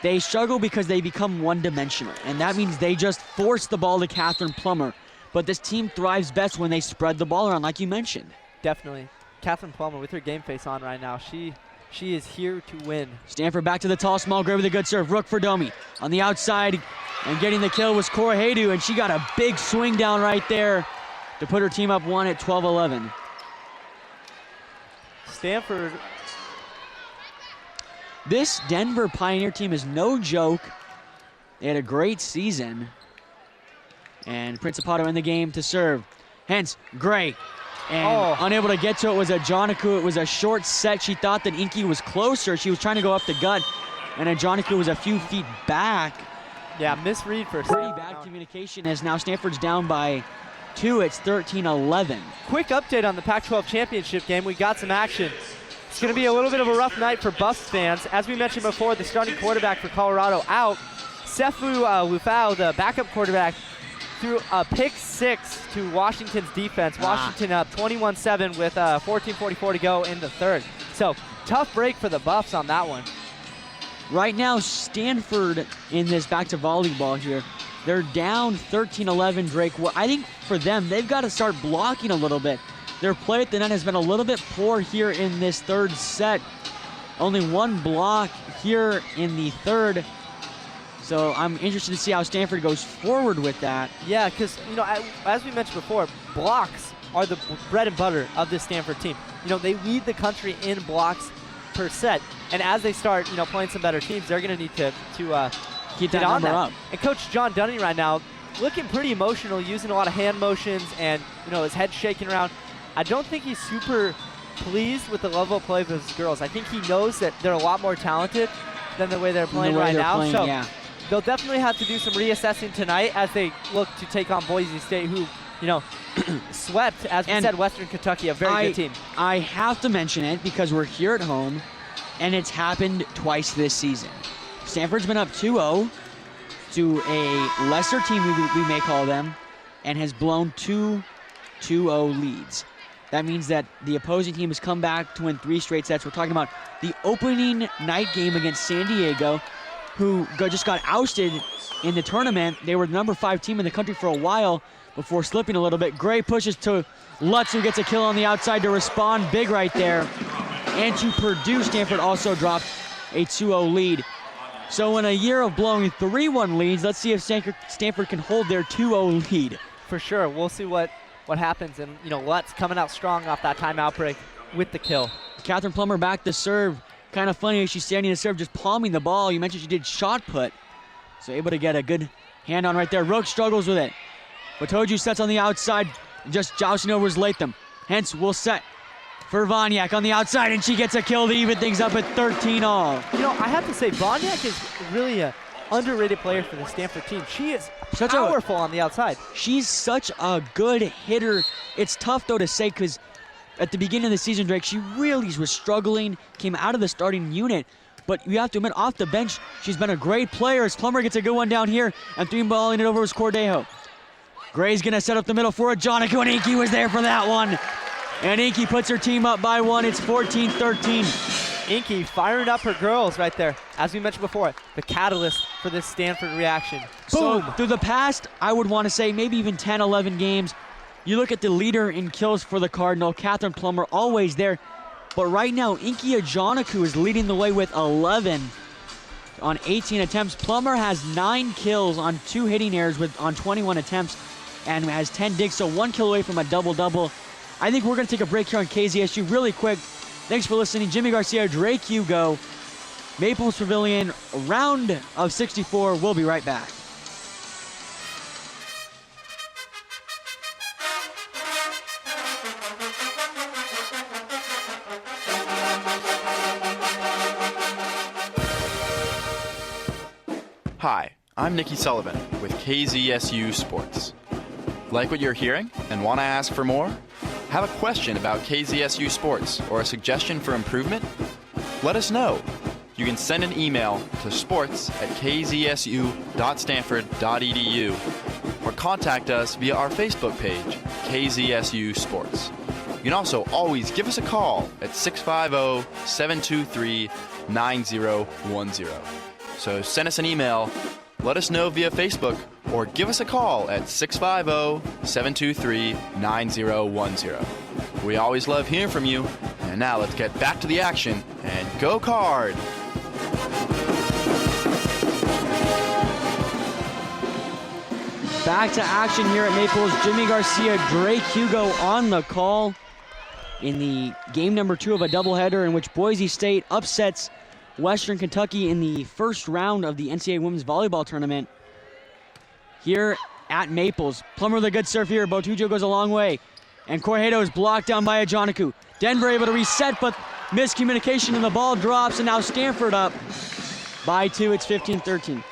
they struggle because they become one-dimensional. And that means they just force the ball to Catherine Plummer. But this team thrives best when they spread the ball around, like you mentioned. Definitely. Catherine Plummer with her game face on right now. She is here to win. Stanford back to the tall, small. Gray with a good serve. Rook for Domi. On the outside, and getting the kill was Cora Haydu, and she got a big swing down right there to put her team up 1 at 12-11. Stanford. This Denver Pioneer team is no joke. They had a great season. And Principato in the game to serve. Hence, Gray. And unable to get to it was Ajanaku. It was a short set. She thought that Inky was closer. She was trying to go up the gut. And Ajanaku was a few feet back. Yeah, misread for Pretty bad communication as now Stanford's down by 2. It's 13-11. Quick update on the Pac-12 championship game. We got some action. It's going to be a little bit of a rough night for Buffs fans. As we mentioned before, the starting quarterback for Colorado out. Sefu Lufau, the backup quarterback, threw a pick 6 to Washington's defense. Washington up 21-7 with 14:44 to go in the third. So tough break for the Buffs on that one. Right now, Stanford in this back to volleyball here, they're down 13-11, Drake. Well, I think for them, they've got to start blocking a little bit. Their play at the net has been a little bit poor here in this third set. Only 1 block here in the third. So I'm interested to see how Stanford goes forward with that. Yeah, because, as we mentioned before, blocks are the bread and butter of this Stanford team. They lead the country in blocks per set. And as they start, playing some better teams, they're going to need to keep that number up. And Coach John Dunning right now looking pretty emotional, using a lot of hand motions and, his head shaking around. I don't think he's super pleased with the level of play of his girls. I think he knows that they're a lot more talented than the way they're playing right now. So they'll definitely have to do some reassessing tonight as they look to take on Boise State, who, swept, as we said, Western Kentucky, a very good team. I have to mention it because we're here at home, and it's happened twice this season. Stanford's been up 2-0 to a lesser team, we may call them, and has blown 2 2-0 leads. That means that the opposing team has come back to win 3 straight sets. We're talking about the opening night game against San Diego, who just got ousted in the tournament. They were the number 5 team in the country for a while before slipping a little bit. Gray pushes to Lutz, who gets a kill on the outside to respond big right there. And to Purdue, Stanford also dropped a 2-0 lead. So in a year of blowing 3-1 leads, let's see if Stanford can hold their 2-0 lead. For sure. We'll see what happens. And, Lutz coming out strong off that timeout break with the kill. Catherine Plummer back to serve. Kind of funny as she's standing to serve, just palming the ball. You mentioned she did shot put. So able to get a good hand on right there. Rook struggles with it. Botoju sets on the outside, just jousting over his Latham. Hence will set for Vonyak on the outside, and she gets a kill to even things up at 13 all. You know, I have to say, Vonyak is really a underrated player for the Stanford team. She is powerful on the outside. She's such a good hitter. It's tough, though, to say because at the beginning of the season, Drake, she really was struggling, came out of the starting unit. But you have to admit, off the bench, she's been a great player as Plummer gets a good one down here, and three-balling it over is Cordejo. Gray's going to set up the middle for Ajanaku, and Inky was there for that one. And Inky puts her team up by one. It's 14-13. Inky firing up her girls right there. As we mentioned before, the catalyst for this Stanford reaction. So Boom. through the past, I would want to say maybe even 10, 11 games, you look at the leader in kills for the Cardinal, Catherine Plummer, always there. But right now, Inky Ajanaku is leading the way with 11 on 18 attempts. Plummer has 9 kills on 2 hitting errors on 21 attempts and has 10 digs, so 1 kill away from a double-double. I think we're going to take a break here on KZSU really quick. Thanks for listening. Jimmy Garcia, Drake Hugo, Maples Pavilion, round of 64. We'll be right back. Hi, I'm Nicky Sullivan with KZSU Sports. Like what you're hearing and want to ask for more? Have a question about KZSU Sports or a suggestion for improvement? Let us know. You can send an email to sports@kzsu.stanford.edu or contact us via our Facebook page, KZSU Sports. You can also always give us a call at 650-723-9010. So send us an email, let us know via Facebook, or give us a call at 650-723-9010. We always love hearing from you. And now let's get back to the action and go Card! Back to action here at Maples. Jimmy Garcia, Drake Hugo on the call in the game number 2 of a doubleheader in which Boise State upsets Western Kentucky in the first round of the NCAA Women's Volleyball Tournament here at Maples. Plummer with a good serve here. Botujo goes a long way. And Cordejo is blocked down by Ajanaku. Denver able to reset, but miscommunication and the ball drops, and now Stanford up by 2. It's 15-13.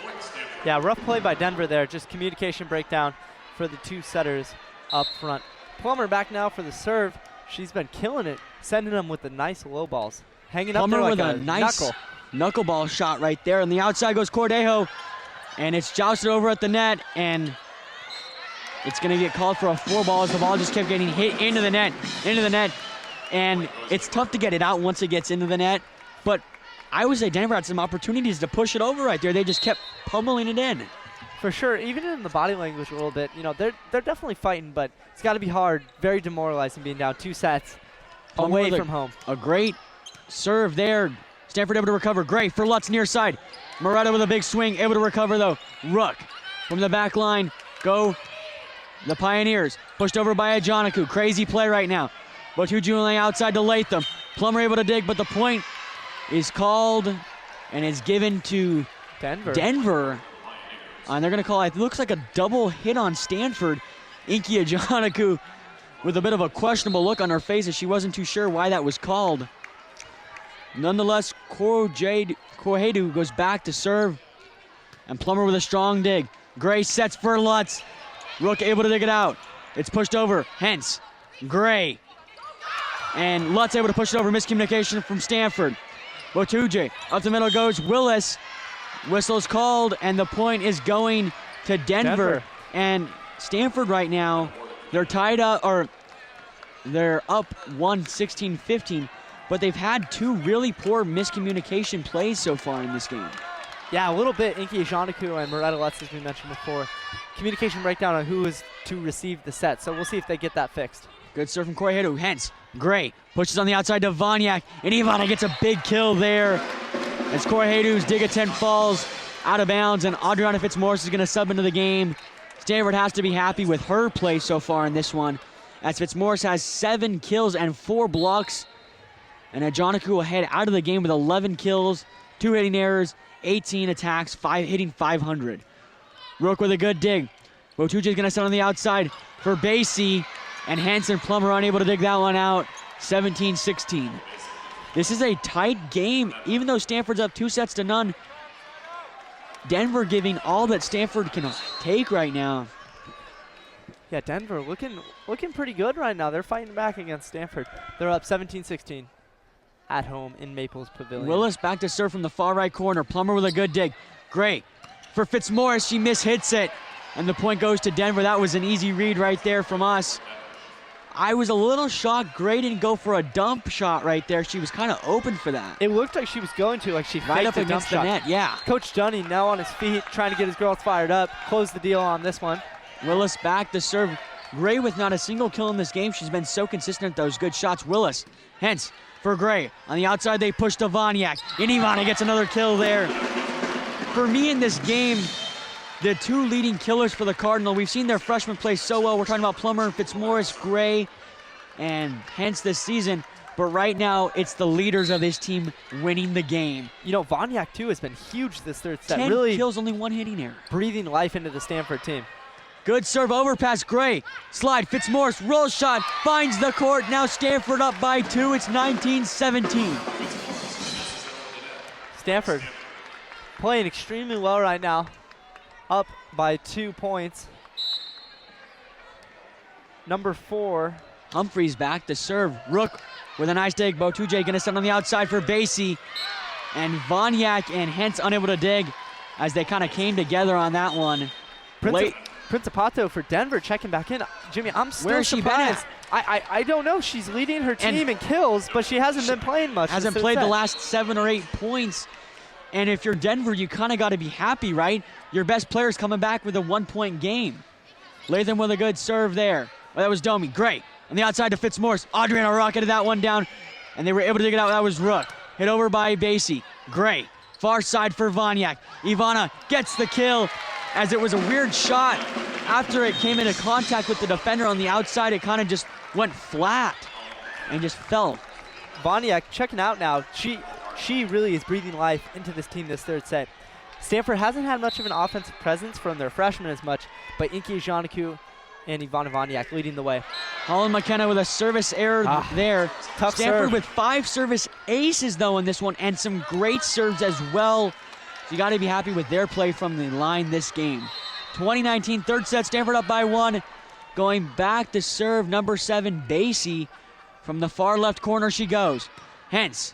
Yeah, rough play by Denver there. Just communication breakdown for the 2 setters up front. Plummer back now for the serve. She's been killing it, sending them with the nice low balls. Hanging up there like with a nice knuckleball shot right there. On the outside goes Cordejo, and it's jousted over at the net, and it's going to get called for a 4-ball as the ball just kept getting hit into the net. And it's tough to get it out once it gets into the net, but I would say Denver had some opportunities to push it over right there. They just kept pummeling it in. For sure, even in the body language a little bit, you know, they're definitely fighting, but it's got to be hard, very demoralizing being down 2 sets away from home. A great serve there. Stanford able to recover. Gray for Lutz near side. Moretta with a big swing, able to recover though. Rook from the back line. Go the Pioneers. Pushed over by Ajanaku. Crazy play right now. Botuju on the outside to Latham. Plummer able to dig, but the point is called and is given to Denver. And they're going to call it looks like a double hit on Stanford. Inky Ajanaku with a bit of a questionable look on her face as she wasn't too sure why that was called. Nonetheless, Cordejo goes back to serve. And Plummer with a strong dig. Gray sets for Lutz. Rook able to dig it out. It's pushed over. Hence, Gray. And Lutz able to push it over. Miscommunication from Stanford. Botuju up the middle goes Willis. Whistle's called, and the point is going to Denver. And Stanford right now, they're tied up, or they're up 16-15, but they've had 2 really poor miscommunication plays so far in this game. Yeah, a little bit. Inky Ajanaku and Moretta Lutz, as we mentioned before. Communication breakdown on who is to receive the set, so we'll see if they get that fixed. Good serve from Cordejo. Hence, Gray pushes on the outside to Vonyak, and Ivana gets a big kill there. As Cordejo's dig attempt falls out of bounds, and Adriana Fitzmaurice is going to sub into the game. Stanford has to be happy with her play so far in this one, as Fitzmaurice has 7 kills and 4 blocks. And Ajanaku will head out of the game with 11 kills, 2 hitting errors, 18 attacks, hitting 500. Rook with a good dig. Botucci's gonna send on the outside for Basie, and Hanson Plummer unable to dig that one out. 17-16. This is a tight game, even though Stanford's up 2-0. Denver giving all that Stanford can take right now. Yeah, Denver looking pretty good right now. They're fighting back against Stanford. They're up 17-16 at home in Maples Pavilion. Willis back to serve from the far right corner. Plummer with a good dig. Great. For Fitzmaurice, she mishits it. And the point goes to Denver. That was an easy read right there from us. I was a little shocked Gray didn't go for a dump shot right there. She was kind of open for that. It looked like she was going to, like she Right faked up a dump against the shot. net, yeah. Coach Dunning now on his feet, trying to get his girls fired up. Close the deal on this one. Willis back to serve. Gray with not a single kill in this game. She's been so consistent at those good shots. Willis, hence, for Gray. On the outside, they push to Voniak. And Ivana gets another kill there. For me in this game, the two leading killers for the Cardinal, we've seen their freshmen play so well. We're talking about Plummer, Fitzmaurice, Gray, and hence this season. But right now, it's the leaders of this team winning the game. You know, Voniak, too, has been huge this third set. 10 really kills, only one hitting error. breathing life into the Stanford team. Good serve overpass, Gray. Slide, Fitzmaurice, roll shot, finds the court. Now Stanford up by 2. It's 19-17. Stanford playing extremely well right now. Up by 2 points. Number 4. Humphreys back to serve. Rook with a nice dig. Botucci gonna send on the outside for Basie. And Voniak and Hentz unable to dig as they kind of came together on that one. Principato for Denver checking back in. Jimmy, I'm still Where's she been surprised. I don't know. She's leading her team in kills, but she hasn't been playing much. Hasn't played the last 7 or 8 points. And if you're Denver, you kind of got to be happy, right? Your best player's coming back with a 1-point game. Latham with a good serve there. Oh, that was Domi. Great. On the outside to Fitzmaurice. Adriana rocketed that one down, and they were able to dig it out. That was Rook. Hit over by Basie. Great. Far side for Voniak. Ivana gets the kill as it was a weird shot. After it came into contact with the defender on the outside, it kind of just went flat and just fell. Voniak checking out now. She really is breathing life into this team this third set. Stanford hasn't had much of an offensive presence from their freshmen as much, but Inky Janaku and Ivana Voniak leading the way. Holland McKenna with a service error there. Tough Stanford serve. with 5 service aces, though, in this one, and some great serves as well. So you got to be happy with their play from the line this game. 2019 third set, Stanford up by 1. Going back to serve number 7, Basie. From the far left corner she goes. Hence,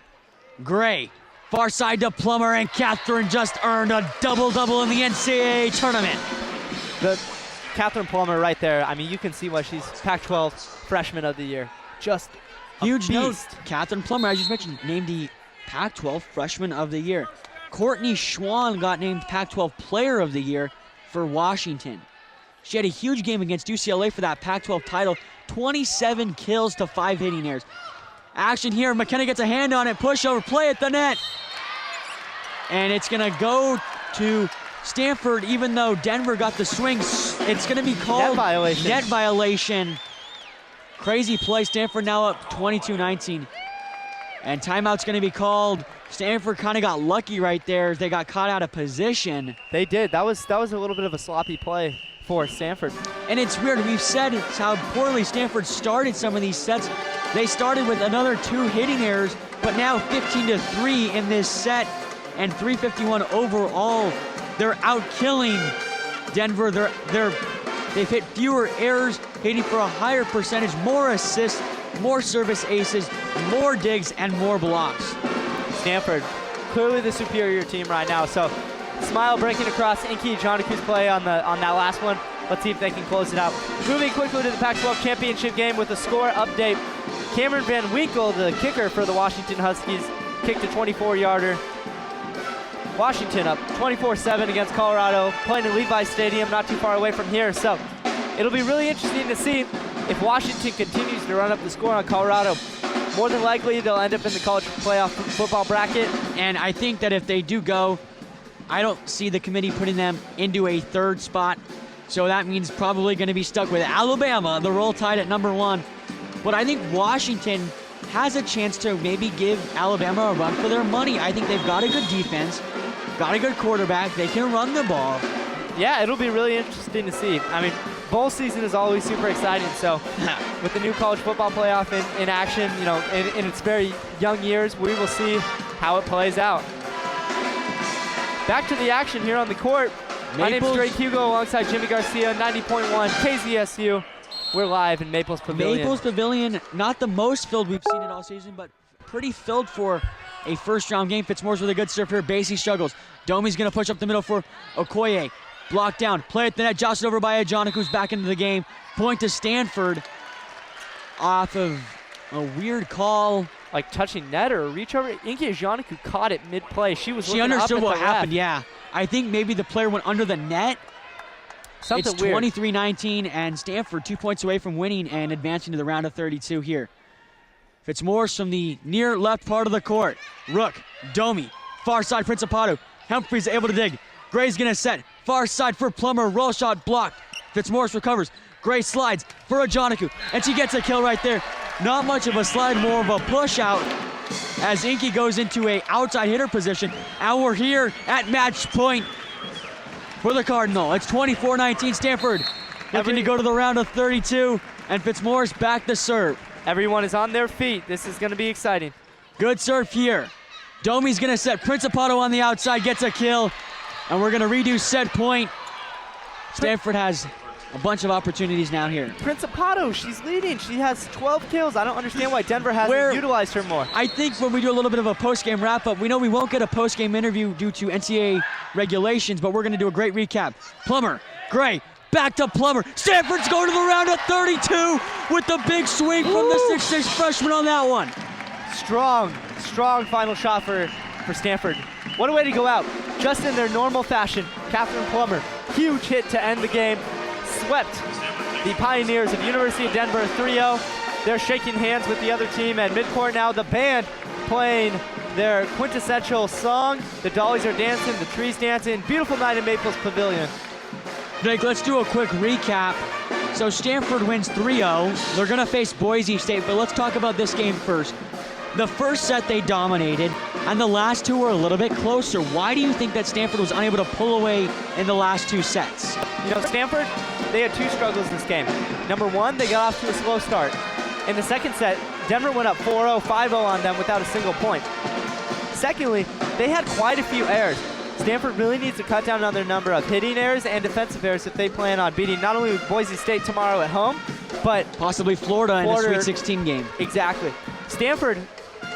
Gray, far side to Plummer, and Catherine just earned a double-double in the NCAA tournament. The Catherine Plummer right there. I mean, you can see why she's Pac-12 Freshman of the Year. Just a Huge note, beast. Catherine Plummer, as you mentioned, named the Pac-12 Freshman of the Year. Courtney Schwann got named Pac-12 Player of the Year for Washington. She had a huge game against UCLA for that Pac-12 title. 27 kills to 5 hitting errors. Action here, McKenna gets a hand on it, push over, play at the net. And it's gonna go to Stanford, even though Denver got the swing. It's gonna be called Net violation. Net violation. Crazy play, Stanford now up 22-19. And timeout's gonna be called. Stanford kind of got lucky right there. They got caught out of position. They did. That was a little bit of a sloppy play for Stanford. And it's weird, we've said how poorly Stanford started some of these sets. They started with another 2 hitting errors, but now 15-3 in this set and 351 overall. They're out-killing Denver. They've hit fewer errors, hitting for a higher percentage, more assists, more service aces, more digs, and more blocks. Stanford, clearly the superior team right now. So, smile breaking across Inky Janaku's play on that last one. Let's see if they can close it out. Moving quickly to the Pac-12 championship game with a score update. Cameron Van Winkle, the kicker for the Washington Huskies, kicked a 24-yarder. Washington up 24-7 against Colorado, playing at Levi Stadium, not too far away from here. So it'll be really interesting to see if Washington continues to run up the score on Colorado. More than likely, they'll end up in the college playoff football bracket. And I think that if they do go, I don't see the committee putting them into a 3rd spot. So that means probably going to be stuck with Alabama, the roll tide at number 1. But I think Washington has a chance to maybe give Alabama a run for their money. I think they've got a good defense, got a good quarterback. They can run the ball. Yeah, it'll be really interesting to see. I mean, bowl season is always super exciting. So with the new college football playoff in action, you know, in its very young years, we will see how it plays out. Back to the action here on the court. My name is Drake Hugo alongside Jimmy Garcia, 90.1 KZSU. We're live in Maples Pavilion. Maples Pavilion, not the most filled we've seen it all season, but pretty filled for a first-round game. Fitzmoore's with a good serve here. Basie struggles. Domi's going to push up the middle for Okoye. Blocked down. Play at the net. Jostled over by Ajanic, who's back into the game. Point to Stanford off of a weird call. Like touching net or a reach over. Inky Ajanic, who caught it mid-play. She understood up what at the happened, ref. yeah. I think maybe the player went under the net. Something it's weird. 23-19, and Stanford 2 points away from winning and advancing to the round of 32 here. Fitzmoore's from the near left part of the court. Rook, Domi, far side Principato. Humphreys able to dig. Gray's gonna set. Far side for Plummer. Roll shot blocked. Fitzmoore's recovers. Gray slides for Ajaniku, and she gets a kill right there. Not much of a slide, more of a push out as Inky goes into a outside hitter position. And we're here at match point for the Cardinal. It's 24-19 Stanford looking to go to the round of 32, and Fitzmoore's back to serve. Everyone is on their feet. This is going to be exciting. Good serve here. Domi's going to set. Principato on the outside gets a kill, and we're going to redo set point. Stanford has a bunch of opportunities now here. Principato, she's leading. She has 12 kills. I don't understand why Denver hasn't utilized her more. I think when we do a little bit of a post-game wrap-up, we know we won't get a post-game interview due to NCAA regulations, but we're going to do a great recap. Plummer, Gray, back to Plummer. Stanford's going to the round of 32 with the big swing from the 6'6" freshman on that one. Strong final shot for Stanford. What a way to go out. Just in their normal fashion, Catherine Plummer, huge hit to end the game. Swept the Pioneers of University of Denver 3-0. They're shaking hands with the other team at midcourt now. The band playing their quintessential song. The dollies are dancing, the trees dancing. Beautiful night in Maples Pavilion. Blake, let's do a quick recap. So Stanford wins 3-0. They're going to face Boise State, but let's talk about this game first. The first set they dominated, and the last two were a little bit closer. Why do you think that Stanford was unable to pull away in the last two sets? You know, Stanford, they had two struggles this game. Number one, they got off to a slow start. In the second set, Denver went up 4-0, 5-0 on them without a single point. Secondly, they had quite a few errors. Stanford really needs to cut down on their number of hitting errors and defensive errors if they plan on beating not only Boise State tomorrow at home, but possibly Florida in the Sweet 16 game. Exactly. Stanford,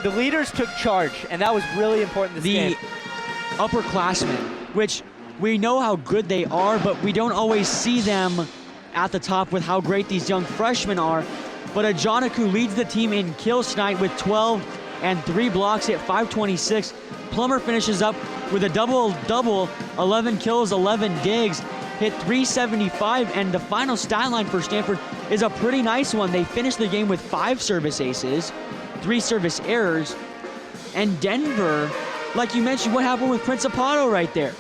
the leaders took charge, and that was really important this game. The upperclassmen, which we know how good they are, but we don't always see them at the top with how great these young freshmen are. But Ajaniku leads the team in kills tonight with 12 and 3 blocks at 526. Plummer finishes up with a double-double, 11 kills, 11 digs, hit 375, and the final stat line for Stanford is a pretty nice one. They finished the game with 5 service aces, 3 service errors, and Denver, like you mentioned, what happened with Principato right there?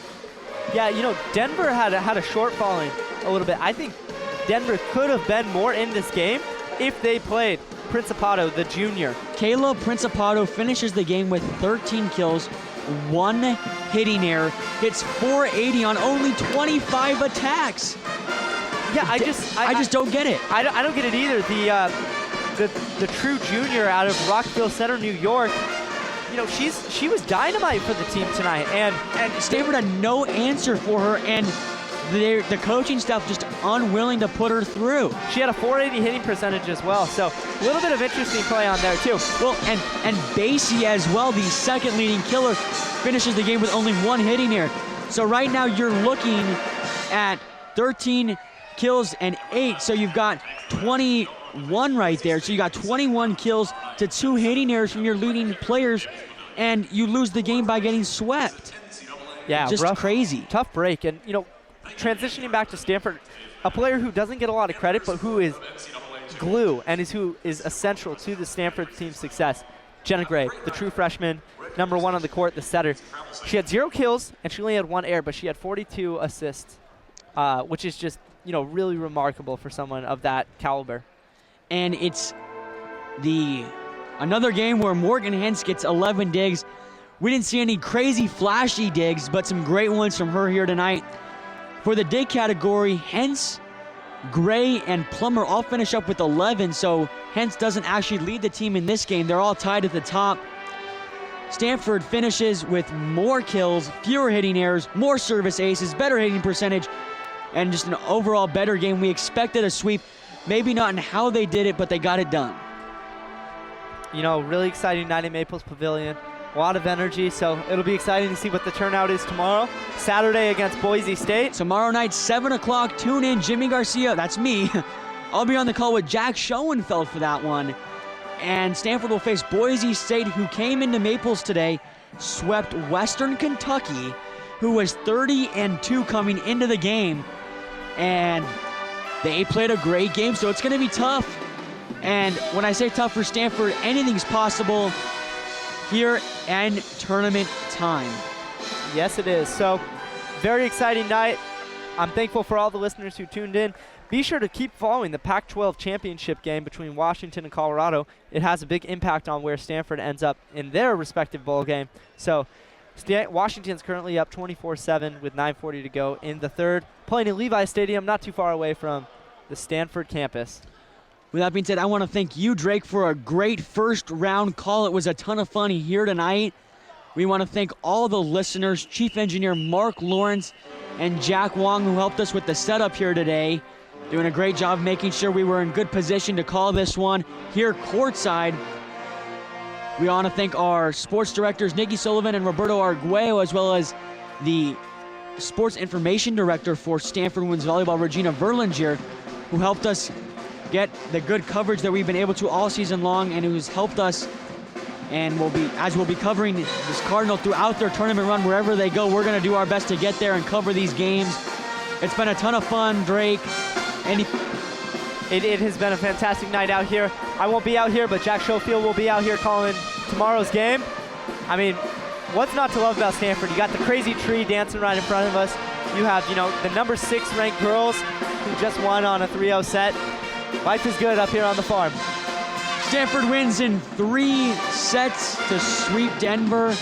Yeah, you know, Denver had a shortfalling a little bit. I think Denver could have been more in this game if they played Principato, the junior. Kayla Principato finishes the game with 13 kills, 1 hitting error, hits 480 on only 25 attacks. Yeah, I just don't get it. I don't get it either. The true junior out of Rockville Center, New York, you know, she was dynamite for the team tonight, and Stanford had no answer for her, and the coaching staff just unwilling to put her through. She had a 480 hitting percentage as well, so a little bit of interesting play on there too. Well, and Basie as well, the second leading killer, finishes the game with only 1 hitting error. So right now you're looking at 13 kills and 8, so you've got 21 right there. So you got 21 kills to 2 hitting errors from your leading players, and you lose the game by getting swept. Yeah, just crazy. Tough break, and you know, transitioning back to Stanford, a player who doesn't get a lot of credit, but who is glue and who is essential to the Stanford team's success. Jenna Gray, the true freshman, number 1 on the court, the setter. She had 0 kills, and she only had 1 error, but she had 42 assists, which is just, you know, really remarkable for someone of that caliber. And it's another game where Morgan Hens gets 11 digs. We didn't see any crazy flashy digs, but some great ones from her here tonight. For the day category, Hens, Gray, and Plummer all finish up with 11, so Hens doesn't actually lead the team in this game. They're all tied at the top. Stanford finishes with more kills, fewer hitting errors, more service aces, better hitting percentage, and just an overall better game. We expected a sweep, maybe not in how they did it, but they got it done. You know, really exciting night at Maples Pavilion. A lot of energy, so it'll be exciting to see what the turnout is tomorrow. Saturday against Boise State. Tomorrow night, 7 o'clock, tune in. Jimmy Garcia, that's me. I'll be on the call with Jack Schoenfeld for that one. And Stanford will face Boise State, who came into Maples today, swept Western Kentucky, who was 30-2 coming into the game. And they played a great game, so it's going to be tough. And when I say tough for Stanford, anything's possible here in tournament time. Yes, it is. So, very exciting night. I'm thankful for all the listeners who tuned in. Be sure to keep following the Pac-12 championship game between Washington and Colorado. It has a big impact on where Stanford ends up in their respective bowl game. So, Washington's currently up 24-7 with 9:40 to go in the third, playing at Levi Stadium, not too far away from the Stanford campus. With that being said, I want to thank you, Drake, for a great first round call. It was a ton of fun here tonight. We want to thank all the listeners, Chief Engineer Mark Lawrence and Jack Wong, who helped us with the setup here today. Doing a great job making sure we were in good position to call this one here courtside. We want to thank our sports directors, Nikki Sullivan and Roberto Arguello, as well as the sports information director for Stanford Women's Volleyball, Regina Verlinger, who helped us get the good coverage that we've been able to all season long, and who's helped us, and we'll be covering this Cardinal throughout their tournament run. Wherever they go, we're going to do our best to get there and cover these games. It's been a ton of fun, Drake. It has been a fantastic night out here. I won't be out here, but Jack Schofield will be out here calling tomorrow's game. I mean, what's not to love about Stanford? You got the crazy tree dancing right in front of us. You have, you know, the number 6 ranked girls who just won on a 3-0 set. Life is good up here on the farm. Stanford wins in 3 sets to sweep Denver.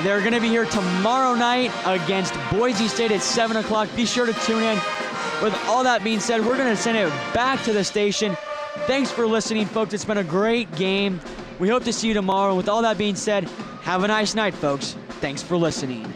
They're going to be here tomorrow night against Boise State at 7 o'clock. Be sure to tune in. With all that being said, we're going to send it back to the station. Thanks for listening, folks. It's been a great game. We hope to see you tomorrow. With all that being said, have a nice night, folks. Thanks for listening.